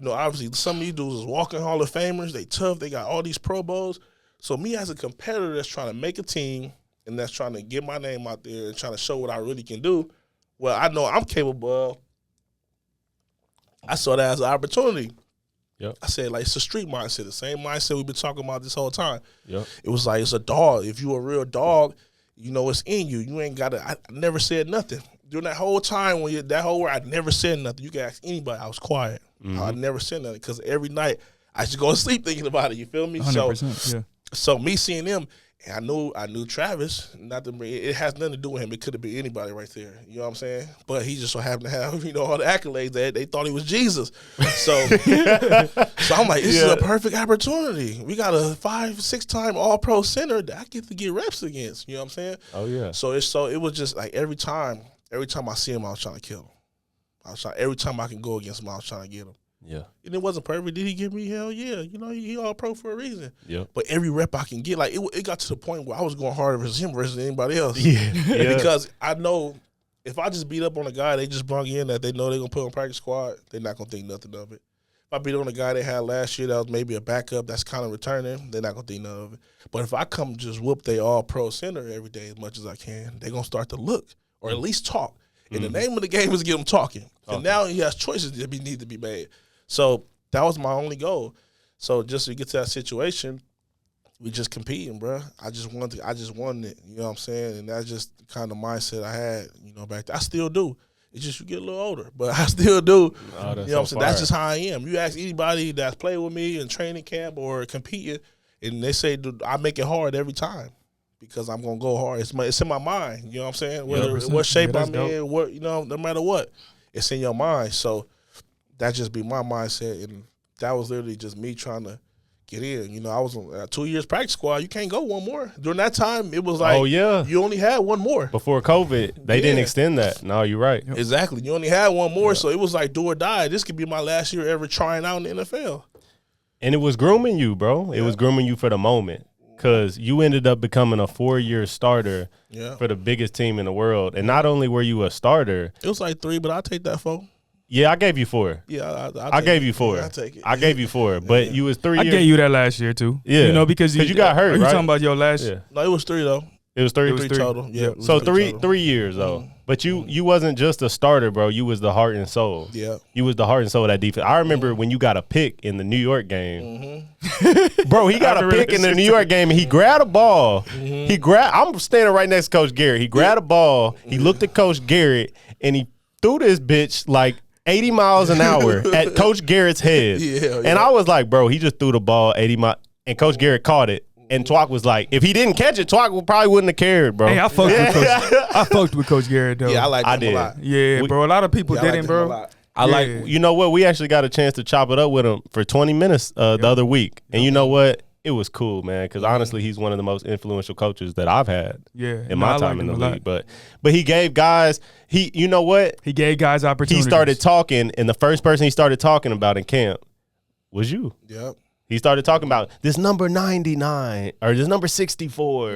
Speaker 1: Obviously, some of these dudes is walking Hall of Famers. They tough. They got all these Pro Bowls. So me as a competitor that's trying to make a team and that's trying to get my name out there and trying to show what I really can do, well, I know I'm capable of. I saw that as an opportunity.
Speaker 3: Yep.
Speaker 1: I said, like, it's a street mindset, the same mindset we've been talking about this whole time.
Speaker 3: Yep.
Speaker 1: It was like, it's a dog. If you a real dog, it's in you. You ain't got to – I never said nothing. During that whole time, I never said nothing. You can ask anybody. I was quiet. I never said nothing because every night I used to go to sleep thinking about it. You feel me?
Speaker 2: 100%,
Speaker 1: So me seeing them, and I knew Travis. It has nothing to do with him. It could have been anybody right there. You know what I'm saying? But he just so happened to have all the accolades that they thought he was Jesus. So I'm like, this is a perfect opportunity. We got a 5-6 time All Pro center that I get to get reps against. You know what I'm saying?
Speaker 3: Oh yeah.
Speaker 1: So it was just like every time I see him, I was trying to kill him. Every time I can go against him, I was trying to get him.
Speaker 3: Yeah.
Speaker 1: And it wasn't perfect. Did he give me? Hell yeah. He all pro for a reason.
Speaker 3: Yeah.
Speaker 1: But every rep I can get, like, it got to the point where I was going harder versus him versus anybody else.
Speaker 3: Yeah.
Speaker 1: Because I know if I just beat up on a guy they just brought in that they know they're going to put on practice squad, they're not going to think nothing of it. If I beat on a guy they had last year that was maybe a backup that's kind of returning, they're not going to think none of it. But if I come just whoop they all-pro center every day as much as I can, they're going to start to look or at least talk. And the name of the game is get them talking. And now he has choices that need to be made. So that was my only goal. So just to get to that situation, we just competing, bro. I just wanted it. You know what I'm saying? And that's just the kind of mindset I had, back then. I still do. It's just you get a little older, but I still do.
Speaker 3: Oh,
Speaker 1: you know what I'm saying? That's just how I am. You ask anybody that's played with me in training camp or competing, and they say, dude, I make it hard every time because I'm gonna go hard. It's in my mind. You know what I'm saying? Whether what shape I'm in, what no matter what, it's in your mind. So that just be my mindset, and that was literally just me trying to get in. I was on 2 years practice squad. You can't go one more. During that time, it was like, you only had one more.
Speaker 3: Before COVID, they didn't extend that. No, you're right.
Speaker 1: Exactly. You only had one more, so it was like do or die. This could be my last year ever trying out in the NFL.
Speaker 3: And it was grooming you, bro. It was grooming you for the moment because you ended up becoming a 4-year starter for the biggest team in the world. And not only were you a starter.
Speaker 1: It was like 3, but I'll take that 4.
Speaker 3: Yeah, I gave you 4.
Speaker 1: Yeah,
Speaker 3: I gave you 4.
Speaker 1: I'll take it.
Speaker 3: I gave you 4, but you was 3 years.
Speaker 2: I gave you that last year too.
Speaker 3: Yeah,
Speaker 2: because
Speaker 3: you got hurt.
Speaker 2: Are you
Speaker 3: right?
Speaker 2: talking about your last year?
Speaker 1: No, it was 3 though.
Speaker 3: It was 3.
Speaker 1: It was 3 total. Yeah.
Speaker 3: So 3 years though. But you wasn't just a starter, bro. You was the heart and soul.
Speaker 1: Yeah.
Speaker 3: You was the heart and soul of that defense. I remember when you got a pick in the New York game. Bro, he got a pick in the New York game and he grabbed a ball. I'm standing right next to Coach Garrett. He grabbed a ball. He looked at Coach Garrett and he threw this bitch like 80 miles an hour at Coach Garrett's head. And I was like, bro, he just threw the ball 80 miles. And Coach Garrett caught it. And Twack was like, if he didn't catch it, Twack probably wouldn't have cared, bro.
Speaker 2: Hey, I fucked with Coach Garrett, though.
Speaker 1: Yeah, I liked him a lot.
Speaker 2: Yeah, bro. A lot of people didn't, bro.
Speaker 3: You know what? We actually got a chance to chop it up with him for 20 minutes the other week. And you know what? It was cool, man, because honestly, he's one of the most influential coaches that I've had in my time in the league. But he gave guys, you know what?
Speaker 2: He gave guys opportunities.
Speaker 3: He started talking, and the first person he started talking about in camp was you.
Speaker 1: Yep.
Speaker 3: He started talking about this number 99 or this number 64,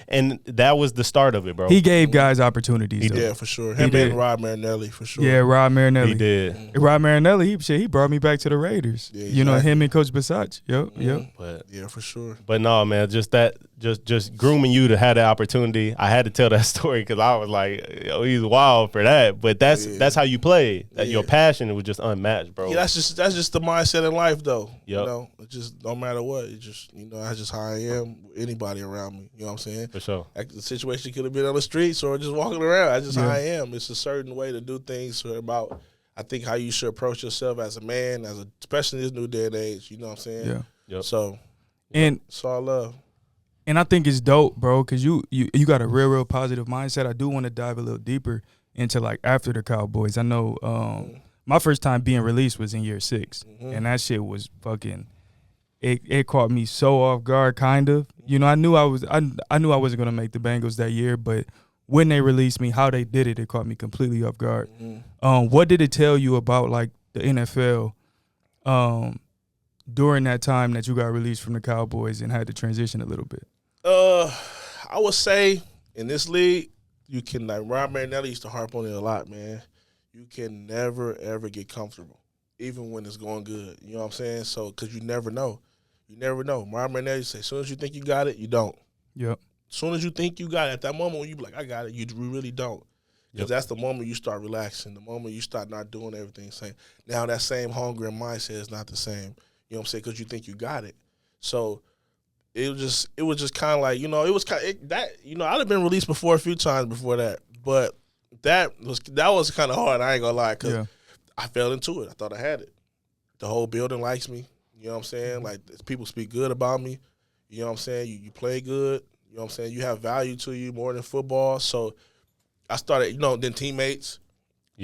Speaker 3: and that was the start of it, bro.
Speaker 2: He gave guys opportunities.
Speaker 1: He did, for sure. Him and Rod Marinelli, for sure.
Speaker 2: Yeah, Rod Marinelli.
Speaker 3: He did.
Speaker 2: Rod Marinelli, he brought me back to the Raiders. Yeah, exactly. Him and Coach Bisaccia. Yep.
Speaker 3: But,
Speaker 1: yeah, for sure.
Speaker 3: But no, man, just grooming you to have that opportunity. I had to tell that story because I was like, he's wild for that. But that's how you play. Your passion was just unmatched, bro.
Speaker 1: Yeah, that's just the mindset in life, though.
Speaker 3: Yep.
Speaker 1: It just no matter what. It just that's just how I am. Anybody around me, you know what I'm saying?
Speaker 3: For sure.
Speaker 1: The situation could have been on the streets or just walking around. That's just how I am. It's a certain way to do things. About I think how you should approach yourself as a man, especially in this new day and age. You know what I'm saying?
Speaker 2: Yeah.
Speaker 3: Yep.
Speaker 1: So, it's all love.
Speaker 2: And I think it's dope, bro, because you got a real positive mindset. I do want to dive a little deeper into like after the Cowboys. I know my first time being released was in year 6, and that shit was fucking. It caught me so off guard, kind of. I knew I wasn't gonna make the Bengals that year, but when they released me, how they did it caught me completely off guard. What did it tell you about like the NFL during that time that you got released from the Cowboys and had to transition a little bit?
Speaker 1: I would say in this league, you can like Rob Marinelli used to harp on it a lot, man. You can never ever get comfortable, even when it's going good. You know what I'm saying? So, because you never know. You never know. Rob Marinelli say, as soon as you think you got it, you don't.
Speaker 2: Yep.
Speaker 1: As soon as you think you got it, at that moment when you be like, I got it, you really don't. Because that's the moment you start relaxing, the moment you start not doing everything same. Now that same hunger and mindset is not the same. You know what I'm saying? Because you think you got it. So it was just kind of like, it was kind of that. I'd have been released before a few times before that, but that was kind of hard. I ain't gonna lie, because I fell into it. I thought I had it. The whole building likes me. You know what I'm saying? Like, people speak good about me. You know what I'm saying? You play good. You know what I'm saying? You have value to you more than football. So I started, then teammates,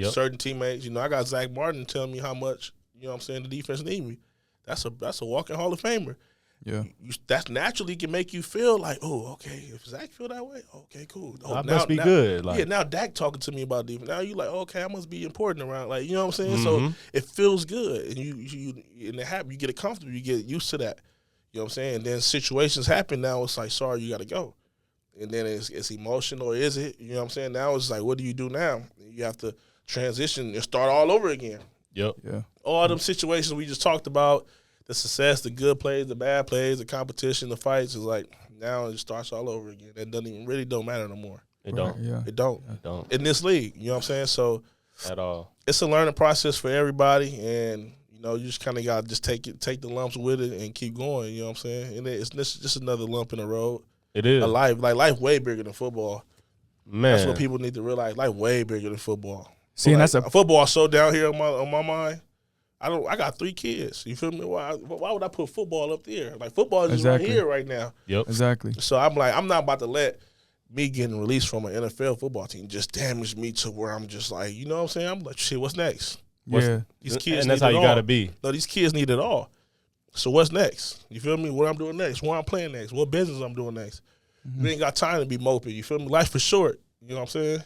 Speaker 1: certain teammates. I got Zach Martin telling me how much, the defense need me. That's a walking Hall of Famer.
Speaker 2: Yeah.
Speaker 1: That naturally can make you feel like, oh, okay, if Zach feel that way, okay, cool. Oh,
Speaker 3: I must be good. Like,
Speaker 1: now Dak talking to me about defense. Now you like, okay, I must be important around. Like, you know what I'm saying? So it feels good, and you get it comfortable. You get used to that. You know what I'm saying? And then situations happen. Now it's like, sorry, you got to go. And then it's emotional, or is it? You know what I'm saying? Now it's like, what do you do now? You have to transition and start all over again.
Speaker 3: Yep.
Speaker 2: Yeah.
Speaker 1: All them situations we just talked about, the success, the good plays, the bad plays, the competition, the fights, is like now it starts all over again. It don't matter no more.
Speaker 3: It don't.
Speaker 2: Yeah.
Speaker 1: It don't.
Speaker 3: It don't.
Speaker 1: In this league, you know what I'm saying? So
Speaker 3: At all.
Speaker 1: it's a learning process for everybody, and you just kind of got to just take the lumps with it and keep going. You know what I'm saying? And it's just another lump in the road.
Speaker 3: It is.
Speaker 1: Life way bigger than football.
Speaker 3: Man.
Speaker 1: That's what people need to realize. Life way bigger than football.
Speaker 2: See, and that's
Speaker 1: football so down here on my mind. I got 3 kids. You feel me? Why would I put football up there? Like, football is just right here right now.
Speaker 3: Yep.
Speaker 2: Exactly.
Speaker 1: So I'm like, I'm not about to let me getting released from an NFL football team just damage me to where I'm just like, you know what I'm saying? I'm like, shit, what's next? These kids
Speaker 3: and that's how you got to be.
Speaker 1: No, these kids need it all. So what's next? You feel me? What I'm doing next? Where I'm playing next? What business I'm doing next? We ain't got time to be moping. You feel me? Life is short. You know what I'm saying?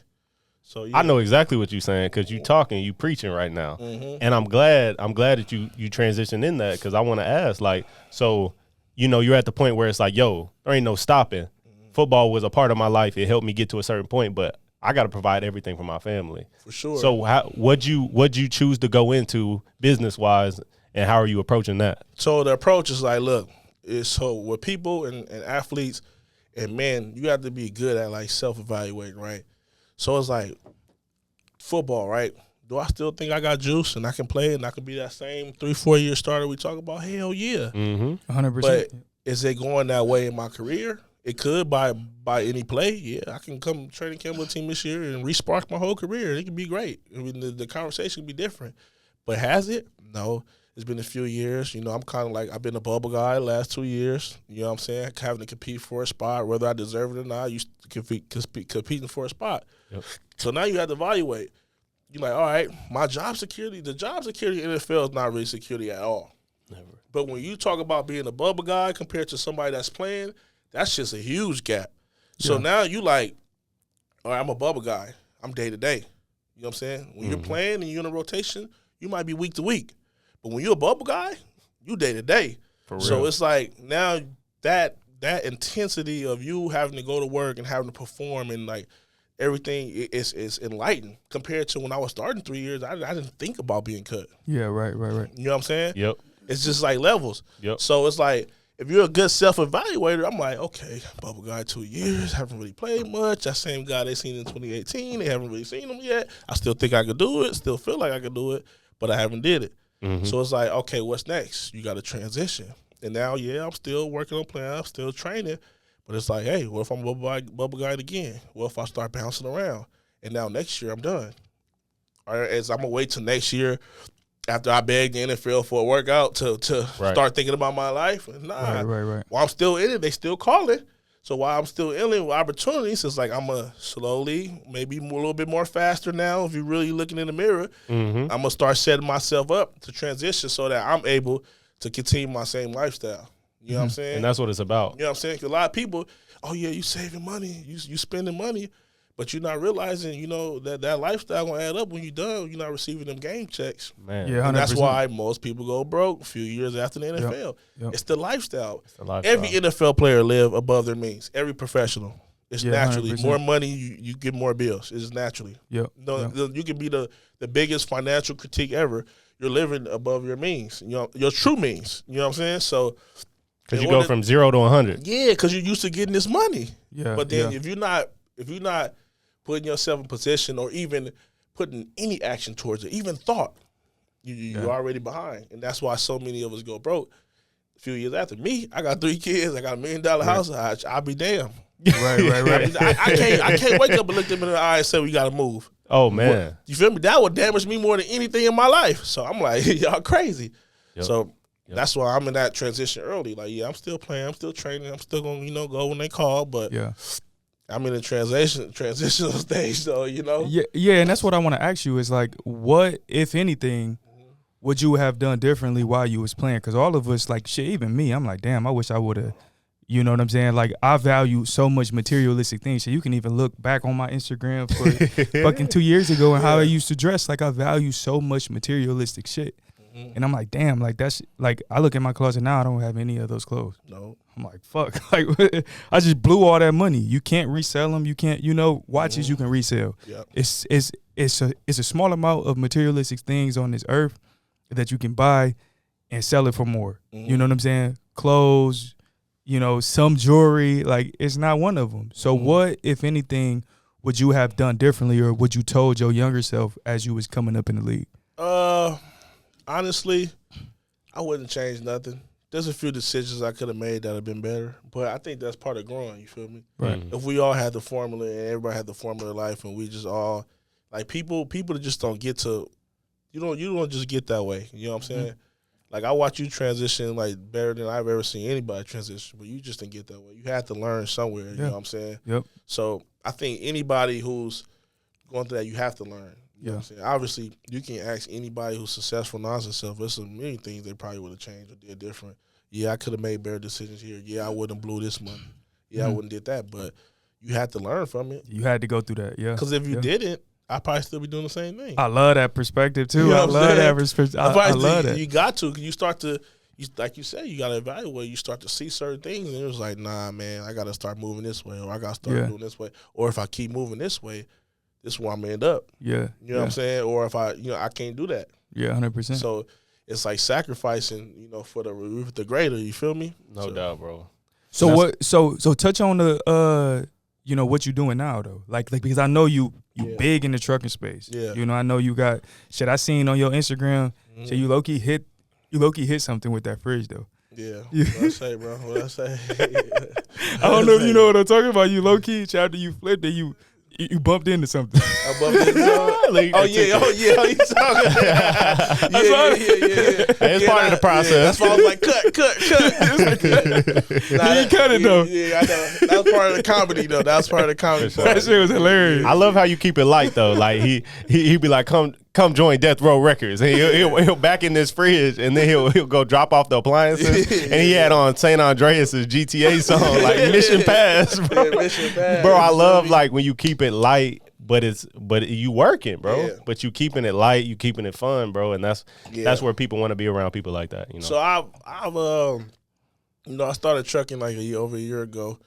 Speaker 1: So yeah.
Speaker 3: I know exactly what you're saying because you talking, you preaching right now, and I'm glad that you transitioned in that because I want to ask, like, so you're at the point where it's like, yo, there ain't no stopping. Football was a part of my life. It helped me get to a certain point, but I got to provide everything for my family.
Speaker 1: For sure.
Speaker 3: So what'd you choose to go into business wise, and how are you approaching that?
Speaker 1: So the approach is like, look, so with people and athletes, and man, you have to be good at like self-evaluating, right? So it's like football, right? Do I still think I got juice and I can play and I can be that same 3-4 year starter we talk about? Hell yeah.
Speaker 2: 100%.
Speaker 1: But is it going that way in my career? It could by any play. Yeah, I can come training camp with a team this year and re-spark my whole career. It could be great. I mean, the conversation can be different. But has it? No. It's been a few years. I'm kind of like, I've been a bubble guy the last 2 years. You know what I'm saying? Having to compete for a spot, whether I deserve it or not. I used to competing for a spot.
Speaker 3: Yep.
Speaker 1: So now you have to evaluate. You're like, all right, my job security, the job security in the NFL is not really security at all.
Speaker 3: Never.
Speaker 1: But when you talk about being a bubble guy compared to somebody that's playing, that's just a huge gap. So now you like, all right, I'm a bubble guy. I'm day to day. You know what I'm saying? When you're playing and you're in a rotation, you might be week to week. But when you're a bubble guy, you day to day.
Speaker 3: For real.
Speaker 1: So it's like now that intensity of you having to go to work and having to perform and like everything is enlightened compared to when I was starting 3 years. I didn't think about being cut.
Speaker 2: Yeah, right.
Speaker 1: You know what I'm saying?
Speaker 3: Yep.
Speaker 1: It's just like levels.
Speaker 3: Yep.
Speaker 1: So it's like if you're a good self-evaluator, I'm like, okay, bubble guy 2 years, haven't really played much. That same guy they seen in 2018, they haven't really seen him yet. I still think I could do it, still feel like I could do it, but I haven't did it. So it's like, okay, what's next? You got to transition. And now, I'm still working on playing, I'm still training, but it's like, hey, what if I'm a bubble guy again? What if I start bouncing around? And now next year I'm done. Or as I'm going to wait till next year after I begged the NFL for a workout to start thinking about my life. Nah.
Speaker 2: Right.
Speaker 1: While I'm still in it, they still call it. So while I'm still in it with opportunities, it's like I'm going to slowly, maybe a little bit more faster now, if you're really looking in the mirror, I'm going to start setting myself up to transition so that I'm able to continue my same lifestyle. You know what I'm saying?
Speaker 3: And that's what it's about.
Speaker 1: You know what I'm saying? Because a lot of people, oh, yeah, you saving money, you spending money, but you're not realizing, that lifestyle going to add up when you're done. You're not receiving them game checks.
Speaker 3: Man.
Speaker 2: Yeah, 100%.
Speaker 1: And that's why most people go broke a few years after the NFL.
Speaker 2: Yep.
Speaker 1: It's the lifestyle.
Speaker 3: lifestyle.
Speaker 1: Every NFL player live above their means. Every professional. It's naturally.
Speaker 2: 100%.
Speaker 1: More money, you get more bills. It's naturally.
Speaker 2: Yep.
Speaker 1: You can be the biggest financial critique ever. You're living above your means. Your true means. You know what I'm saying? So
Speaker 3: because you go from 0 to 100.
Speaker 1: Yeah, because you're used to getting this money.
Speaker 2: Yeah.
Speaker 1: But then if you're not putting yourself in position or even putting any action towards it, even thought, you're already behind. And that's why so many of us go broke a few years after. Me, I got 3 kids. I got $1 million house. I'll be damned.
Speaker 2: Right.
Speaker 1: I can't wake up and look them in the eye and say, we got to move.
Speaker 3: Oh, man.
Speaker 1: You feel me? That would damage me more than anything in my life. So I'm like, y'all crazy.
Speaker 3: Yep.
Speaker 1: So that's why I'm in that transition early. Like, I'm still playing. I'm still training. I'm still going to, go when they call. But I'm in a transitional stage, though,
Speaker 2: Yeah, and that's what I want to ask you is, like, what, if anything, would you have done differently while you was playing? Because all of us, like, shit, even me, I'm like, damn, I wish I would have, you know what I'm saying? Like, I value so much materialistic things. So you can even look back on my Instagram for fucking 2 years ago and how I used to dress. Like, I value so much materialistic shit. And I'm like, damn, like, that's, like, I look at my closet now, I don't have any of those clothes.
Speaker 1: No.
Speaker 2: I'm like, fuck. Like, I just blew all that money. You can't resell them. You can't, watches you can resell.
Speaker 1: Yep.
Speaker 2: It's it's a small amount of materialistic things on this earth that you can buy and sell it for more. You know what I'm saying? Clothes, some jewelry, like it's not one of them. So what, if anything, would you have done differently, or would you told your younger self as you was coming up in the league?
Speaker 1: Honestly, I wouldn't change nothing. There's a few decisions I could have made that have been better, but I think that's part of growing. You feel me?
Speaker 2: Right.
Speaker 1: If we all had the formula and everybody had the formula of life, and we just all like people that just don't get to, you don't just get that way. You know what I'm saying? Like I watch you transition like better than I've ever seen anybody transition, but you just didn't get that way. You had to learn somewhere. You know what I'm saying?
Speaker 2: Yep.
Speaker 1: So I think anybody who's going through that, you have to learn. You know what I'm saying? Obviously, you can ask anybody who's successful, non-successful. There's so many things they probably would have changed or did different. Yeah, I could have made better decisions here. Yeah, I wouldn't have blew this money. Yeah, I wouldn't did that. But you had to learn from it.
Speaker 2: You had to go through that, yeah.
Speaker 1: Because if you didn't, I'd probably still be doing the same thing.
Speaker 2: I love that perspective, too. You know I love that perspective. I love that.
Speaker 1: You got to. You start to, like you said, you got to evaluate. You start to see certain things, and it was like, nah, man, I got to start moving this way, or I got to start doing this way. Or if I keep moving this way, this is where I'm going to end up.
Speaker 2: Yeah.
Speaker 1: You know what I'm saying? Or if I can't do that.
Speaker 2: Yeah, 100%.
Speaker 1: So it's like sacrificing, for the greater. You feel me?
Speaker 3: No doubt, bro.
Speaker 2: So So touch on the what you doing now though. Like because I know you big in the trucking space.
Speaker 1: Yeah.
Speaker 2: I know you got shit I seen on your Instagram. So you low key hit something with that fridge though.
Speaker 1: Yeah. What I say, bro? What I say?
Speaker 2: I don't know if you know what I'm talking about. You low key after you flipped it, you bumped into something.
Speaker 1: I bumped into something? Oh, yeah. You talking? Yeah.
Speaker 3: It's part of the process.
Speaker 1: Yeah. That's why I was like, cut.
Speaker 2: He cut it, though.
Speaker 1: Yeah, I know. That was part of the comedy, though. That was part of the comedy.
Speaker 2: That shit was hilarious.
Speaker 3: I love how you keep it light, though. Like, he be like, come join Death Row Records. And he'll back in this fridge, and then he'll go drop off the appliances. And he had on St. Andreas' GTA song, like Mission Pass, bro.
Speaker 1: Yeah, Mission Pass.
Speaker 3: Bro, I love, like, when you keep it light, but you working, bro. Yeah. But you keeping it light, you keeping it fun, bro. And that's where people want to be around people like that,
Speaker 1: So I've I started trucking like over a year ago.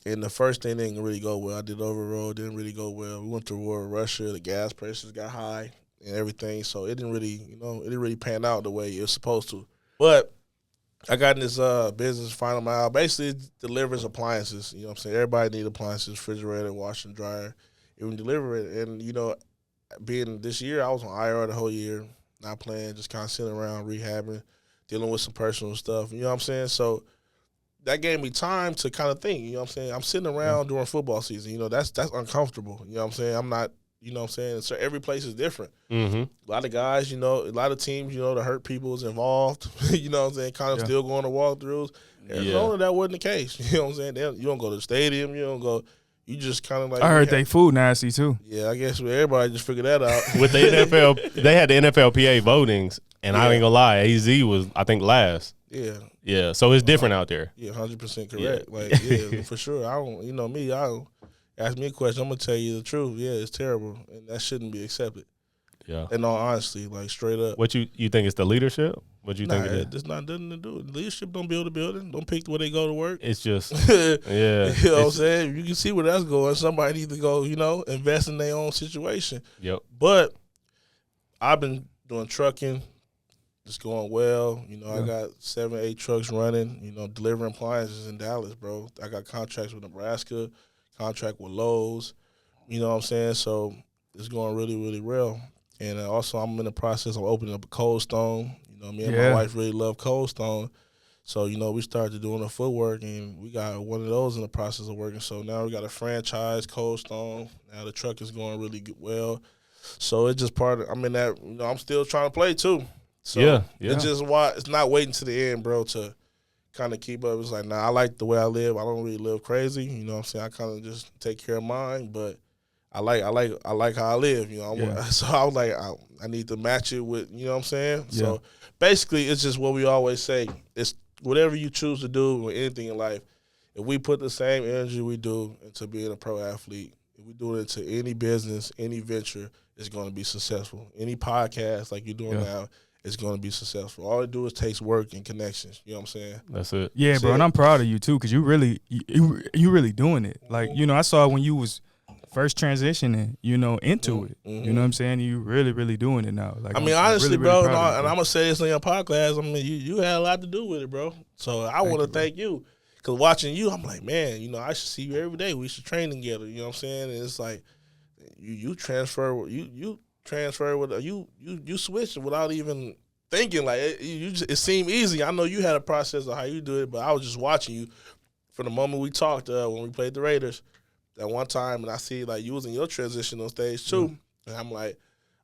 Speaker 1: And the first thing didn't really go well. I did over-road, didn't really go well. We went to war with Russia. The gas prices got high and everything. So it didn't really, it didn't really pan out the way it was supposed to. But I got in this business, final mile. Basically, it delivers appliances. You know what I'm saying? Everybody needs appliances, refrigerator, washer, and dryer. Even deliver it. And, being this year, I was on IR the whole year, not playing, just kind of sitting around, rehabbing, dealing with some personal stuff. You know what I'm saying? So that gave me time to kind of think, you know what I'm saying? I'm sitting around during football season, that's uncomfortable. You know what I'm saying? I'm not, you know what I'm saying? So every place is different.
Speaker 3: Mm-hmm.
Speaker 1: A lot of guys, a lot of teams, the hurt people is involved. You know what I'm saying? Kind of still going to walkthroughs. Arizona, that wasn't the case. You know what I'm saying? You don't go to the stadium. You don't go. You just kind of like.
Speaker 2: I heard they food nasty too.
Speaker 1: Yeah, I guess everybody just figured that out.
Speaker 3: With the NFL, they had the NFLPA votings, and I ain't gonna lie, AZ was, I think, last. Yeah, so it's different out there.
Speaker 1: Yeah, 100% correct. Like, for sure. I don't, me, I don't ask me a question, I'm gonna tell you the truth. Yeah, it's terrible, and that shouldn't be accepted.
Speaker 3: Yeah.
Speaker 1: In all honesty, like straight up.
Speaker 3: What you think it's the leadership? What you think it is?
Speaker 1: It's not nothing to do. Leadership don't build a building. Don't pick where they go to work.
Speaker 3: It's just,
Speaker 1: yeah. You know what I'm saying? You can see where that's going. Somebody needs to go, invest in their own situation.
Speaker 3: Yep.
Speaker 1: But I've been doing trucking. It's going well. I got 7-8 trucks running, delivering appliances in Dallas, bro. I got contracts with Nebraska, contract with Lowe's, you know what I'm saying? So it's going really, really well. And also I'm in the process of opening up a Cold Stone. Me and my wife really love Cold Stone. So, we started doing the footwork, and we got one of those in the process of working. So now we got a franchise, Cold Stone. Now the truck is going really well. So it's just part of, I'm in that, I'm still trying to play too. So it's just it's not waiting to the end, bro, to kind of keep up. It's like, I like the way I live. I don't really live crazy. You know what I'm saying? I kind of just take care of mine, but I like how I live. So I was like, I need to match it with, you know what I'm saying? Yeah. So basically, it's just what we always say. It's whatever you choose to do with anything in life. If we put the same energy we do into being a pro athlete, if we do it into any business, any venture, it's going to be successful. Any podcast like you're doing now, it's going to be successful. All it do is takes work and connections. You know what I'm saying?
Speaker 3: That's it.
Speaker 2: Yeah, bro, and I'm proud of you too, because you really doing it. Like, I saw when you was first transitioning, into it. You know what I'm saying? You really, really doing it now. Like,
Speaker 1: I mean, honestly, really, bro, really and I'm gonna say this on your podcast. I mean, you had a lot to do with it, bro. So I want to thank you, because watching you, I'm like, man, I should see you every day. We should train together. You know what I'm saying? And it's like you transfer with you switch without even thinking. Like it seemed easy. I know you had a process of how you do it, but I was just watching you from the moment we talked when we played the Raiders that one time, and I see like you was in your transition on stage too, and I'm like,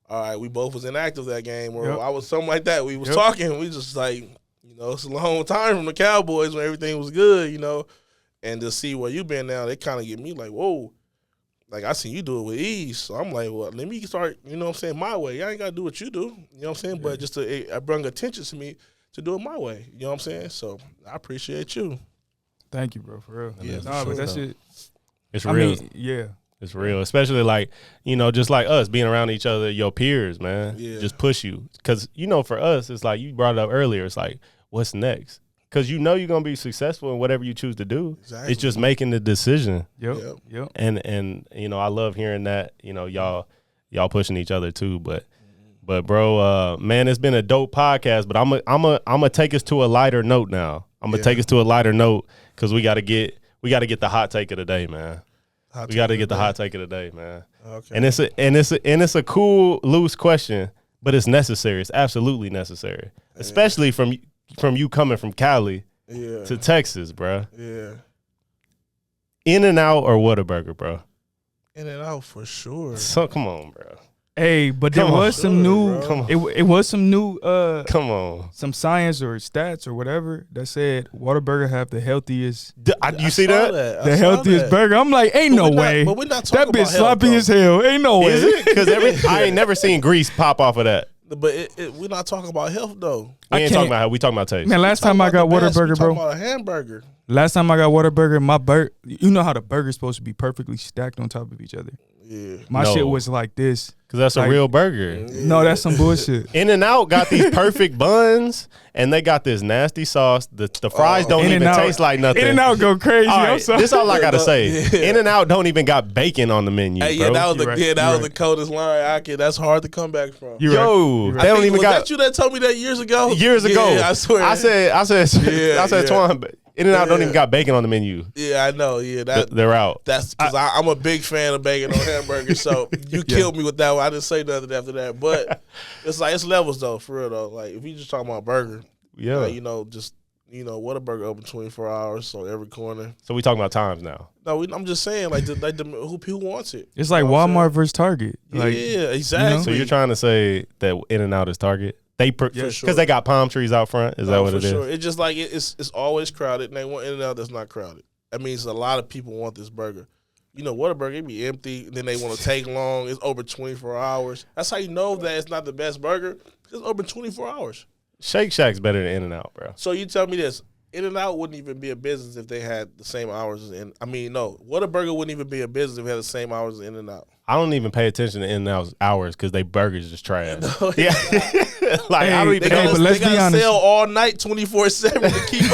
Speaker 1: all right, we both was inactive that game, or I was something like that. We was talking, we just like, it's a long time from the Cowboys when everything was good, and to see where you been now, they kind of get me like, whoa, like I seen you do it with ease, so I'm like, well, let me start, my way. I ain't got to do what you do, you know what I'm saying, but just it bring attention to me to do it my way, you know what I'm saying, so I appreciate you.
Speaker 2: Thank you, bro, for real.
Speaker 1: Yeah,
Speaker 2: but that shit,
Speaker 3: it's real.
Speaker 2: I mean,
Speaker 3: it's real, especially like, just like us being around each other, your peers, man, just push you. Because, for us, it's like you brought it up earlier. It's like, what's next? Because you're going to be successful in whatever you choose to do. Exactly. It's just making the decision.
Speaker 2: Yep.
Speaker 3: And I love hearing that, y'all pushing each other too. But bro, man, it's been a dope podcast. But I'm gonna take us to a lighter note now. I'm gonna take us to a lighter note because we gotta get the hot take of the day, man. We got to get the hot take of the day, man. Okay. And it's a cool, loose question, but it's necessary. It's absolutely necessary, especially from you coming from Cali to Texas, bro.
Speaker 1: Yeah.
Speaker 3: In-N-Out or Whataburger, bro?
Speaker 1: In-N-Out for sure.
Speaker 3: So come on, bro.
Speaker 2: Hey, but there was some new. It was some new.
Speaker 3: Come on.
Speaker 2: Some science or stats or whatever that said Whataburger have the healthiest.
Speaker 3: You see that?
Speaker 2: The healthiest burger. I'm like, ain't no way.
Speaker 1: But we're not talking
Speaker 2: that bitch sloppy as hell. Ain't no way.
Speaker 3: Is it? Because I ain't never seen grease pop off of that.
Speaker 1: But we're not talking about health though.
Speaker 3: We ain't talking about health. We talking about taste.
Speaker 2: Man, last time I got Whataburger, bro.
Speaker 1: Talking about a hamburger.
Speaker 2: Last time I got Whataburger, my you know how the burger's supposed to be perfectly stacked on top of each other.
Speaker 1: Yeah.
Speaker 2: My shit was like this.
Speaker 3: Because that's a real burger.
Speaker 2: Yeah. No, that's some bullshit.
Speaker 3: In-N-Out got these perfect buns, and they got this nasty sauce. The fries don't even taste like nothing.
Speaker 2: In-N-Out go crazy.
Speaker 3: All right, this is all I got to say. In-N-Out don't even got bacon on the menu, bro.
Speaker 1: That was the coldest line. That's hard to come back from.
Speaker 3: They don't even got.
Speaker 1: Was that you that told me that years ago?
Speaker 3: Years ago.
Speaker 1: Yeah, I swear.
Speaker 3: I said, Twan, In-N-Out don't even got bacon on the menu.
Speaker 1: Yeah, I know. Yeah,
Speaker 3: they're out.
Speaker 1: That's because I'm a big fan of bacon on hamburgers. So you killed me with that one. I didn't say nothing after that. But it's like it's levels though, for real though. Like if you just talking about burger, Whataburger open 24 hours, so every corner.
Speaker 3: So we talking about times now.
Speaker 1: No, I'm just saying who wants it?
Speaker 2: It's like Walmart versus Target.
Speaker 1: Yeah, exactly.
Speaker 3: So you're trying to say that In-N-Out is Target? Because they got palm trees out front. Is that what it is?
Speaker 1: Sure. It's just like it's always crowded, and they want In-N-Out that's not crowded. That means a lot of people want this burger. Whataburger, it be empty, and then they want to take long. It's over 24 hours. That's how you know that it's not the best burger. It's over 24 hours.
Speaker 3: Shake Shack's better than In-N-Out, bro.
Speaker 1: So you tell me this. In-N-Out wouldn't even be a business if they had the same hours as Whataburger wouldn't even be a business if it had the same hours as In-N-Out.
Speaker 3: I don't even pay attention to In-N-Out's hours because they burgers just trash.
Speaker 1: No,
Speaker 3: yeah. Like, I don't even know.
Speaker 2: But let's be honest.
Speaker 1: Sell all night 24/7 to keep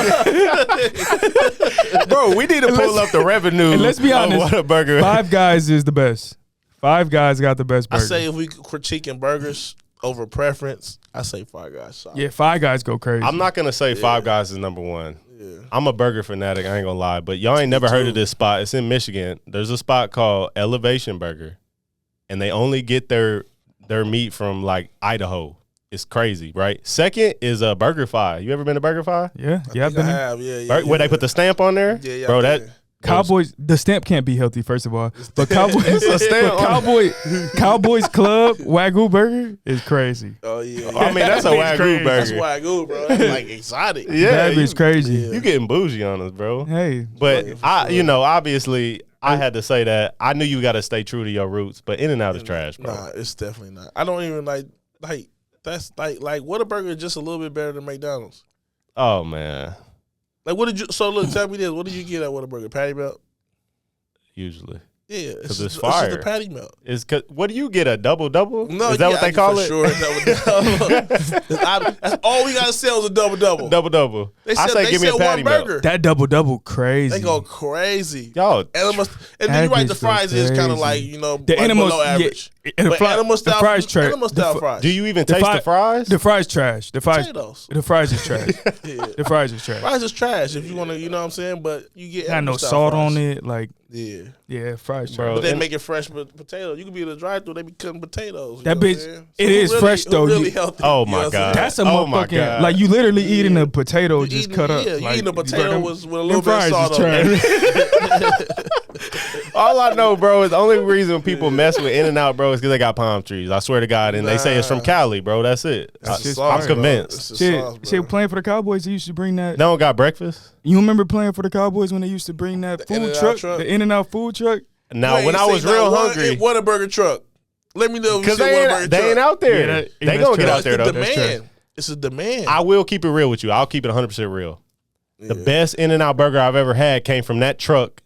Speaker 3: up. Bro, we need to pull up the revenue.
Speaker 2: And let's be honest.
Speaker 3: Whataburger.
Speaker 2: Five Guys is the best. Five Guys got the best burger.
Speaker 1: I say if we critiquing burgers over preference, I say Five Guys. Sorry.
Speaker 2: Yeah, Five Guys go crazy.
Speaker 3: I'm not going to say Five Guys is number one.
Speaker 1: Yeah.
Speaker 3: I'm a burger fanatic. I ain't going to lie. But y'all ain't never heard of this spot. It's in Michigan. There's a spot called Elevation Burger. And they only get their meat from, like, Idaho. It's crazy, right? Second is BurgerFi. You ever been to BurgerFi?
Speaker 2: Yeah, I've been there.
Speaker 1: Yeah.
Speaker 3: Where they put the stamp on there?
Speaker 1: Yeah.
Speaker 3: Bro, that...
Speaker 2: Cowboys, the stamp can't be healthy, first of all. But Cowboys,
Speaker 3: it's a stamp
Speaker 2: Cowboys Club Wagyu burger is crazy.
Speaker 1: Oh yeah.
Speaker 3: I mean, that's a Wagyu burger.
Speaker 1: That's Wagyu, bro. That's like exotic.
Speaker 3: Yeah,
Speaker 2: that is crazy.
Speaker 3: You getting bougie on us, bro.
Speaker 2: Hey,
Speaker 3: but obviously, I had to say that. I knew you got to stay true to your roots, but In-N-Out is trash, bro.
Speaker 1: Nah, it's definitely not. I don't even like that's like Whataburger is just a little bit better than McDonald's.
Speaker 3: Oh man.
Speaker 1: Like, what did you? So look, tell me this. What did you get at Whataburger? Patty melt?
Speaker 3: Usually.
Speaker 1: Yeah,
Speaker 3: because it's fire.
Speaker 1: It's just the patty melt.
Speaker 3: What do you get, a double-double?
Speaker 1: No,
Speaker 3: is that what they call it?
Speaker 1: Sure, double-double. That's all we gotta sell is a double-double.
Speaker 3: Double-double. I say give me a patty melt.
Speaker 2: That double-double crazy.
Speaker 1: They go crazy.
Speaker 3: Yo,
Speaker 1: and then you're right, the fries is kind of like, the
Speaker 2: like
Speaker 1: below average.
Speaker 2: The fries trash.
Speaker 1: Animal style fries.
Speaker 3: Do you even taste the fries?
Speaker 2: The fries trash. The fries is trash.
Speaker 1: Yeah.
Speaker 2: The fries is trash.
Speaker 1: Fries is trash if you want to, you know what I'm saying? But you get
Speaker 2: got no salt
Speaker 1: fries
Speaker 2: on it. Like,
Speaker 1: yeah,
Speaker 2: fries
Speaker 3: bro.
Speaker 2: trash.
Speaker 1: But they make it fresh potato. You can be in the drive-thru, they be cutting potatoes.
Speaker 2: That bitch, it is fresh though.
Speaker 1: Really healthy.
Speaker 3: Oh my God.
Speaker 2: That's a motherfucking, like you literally eating a potato just cut up.
Speaker 1: Yeah, you eating a potato with a little bit
Speaker 2: fries
Speaker 1: of salt on it.
Speaker 3: All I know, bro, is the only reason people mess with In-N-Out, bro, is because they got palm trees. I swear to God. And they say it's from Cali, bro. That's it. I'm convinced.
Speaker 2: Shit, playing for the Cowboys, they used to bring that.
Speaker 3: They don't got breakfast?
Speaker 2: You remember playing for the Cowboys when they used to bring that food truck? The In-N-Out food truck?
Speaker 3: Now, when I was real hungry.
Speaker 1: Whataburger truck. Let me know if you see
Speaker 3: Whataburger truck. They ain't out there. They gonna get out there, though.
Speaker 1: Demand. It's a demand.
Speaker 3: I will keep it real with you. I'll keep it 100% real. The best In-N-Out burger I've ever had came from that truck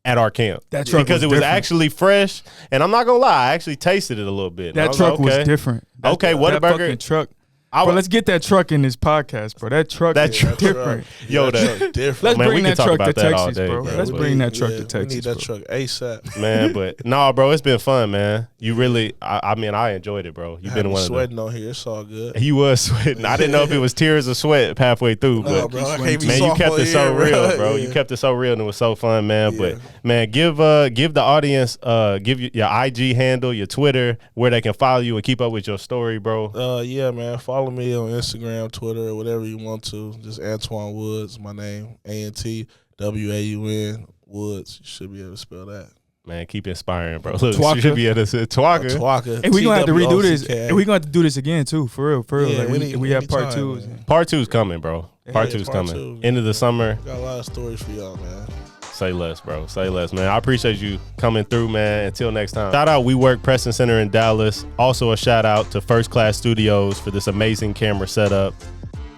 Speaker 3: at our camp.
Speaker 2: That truck
Speaker 3: because it was actually fresh, and I'm not gonna lie, I actually tasted it a little bit.
Speaker 2: That truck was different.
Speaker 3: Okay, Whataburger
Speaker 2: truck. Bro, let's get that truck in this podcast, bro. That truck is different.
Speaker 3: Yo, that
Speaker 1: different.
Speaker 2: Let's bring that truck to Texas,
Speaker 3: day,
Speaker 2: bro. Let's bring that truck to Texas.
Speaker 1: We need that truck ASAP.
Speaker 3: Man, but no, bro, it's been fun, man. You really, I mean, I enjoyed it, bro. You've been one of them.
Speaker 1: Sweating on here. It's all good.
Speaker 3: He was sweating. I didn't know if it was tears or sweat halfway through, but
Speaker 1: bro,
Speaker 3: man, you kept it so real, bro. You kept it so real, and it was so fun, man. But man, give the audience, give your IG handle, your Twitter, where they can follow you and keep up with your story, bro.
Speaker 1: Yeah, man. Follow me on Instagram, Twitter, or whatever you want to. Just Antwaun Woods, my name. ANTWAUN Woods. You should be able to spell that.
Speaker 3: Man, keep inspiring, bro. Look, you should be able to say Twaka.
Speaker 2: And we're gonna have to redo this. And we're gonna have to do this again too, for real.
Speaker 1: Yeah,
Speaker 2: like we have part two.
Speaker 3: Part two's coming, bro. Part two's coming. End of the summer.
Speaker 1: Got a lot of stories for y'all, man.
Speaker 3: Say less, bro. Say less, man. I appreciate you coming through, man. Until next time. Shout out We Work Preston Center in Dallas. Also a shout out to First Class Studios for this amazing camera setup.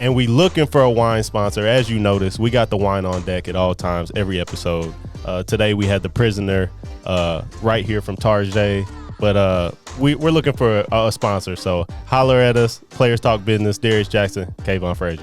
Speaker 3: And we looking for a wine sponsor. As you notice, we got the wine on deck at all times, every episode. Today we had the Prisoner right here from Tarjay. But we're looking for a sponsor. So holler at us. Players Talk Business. Darius Jackson, Kavon Frazier.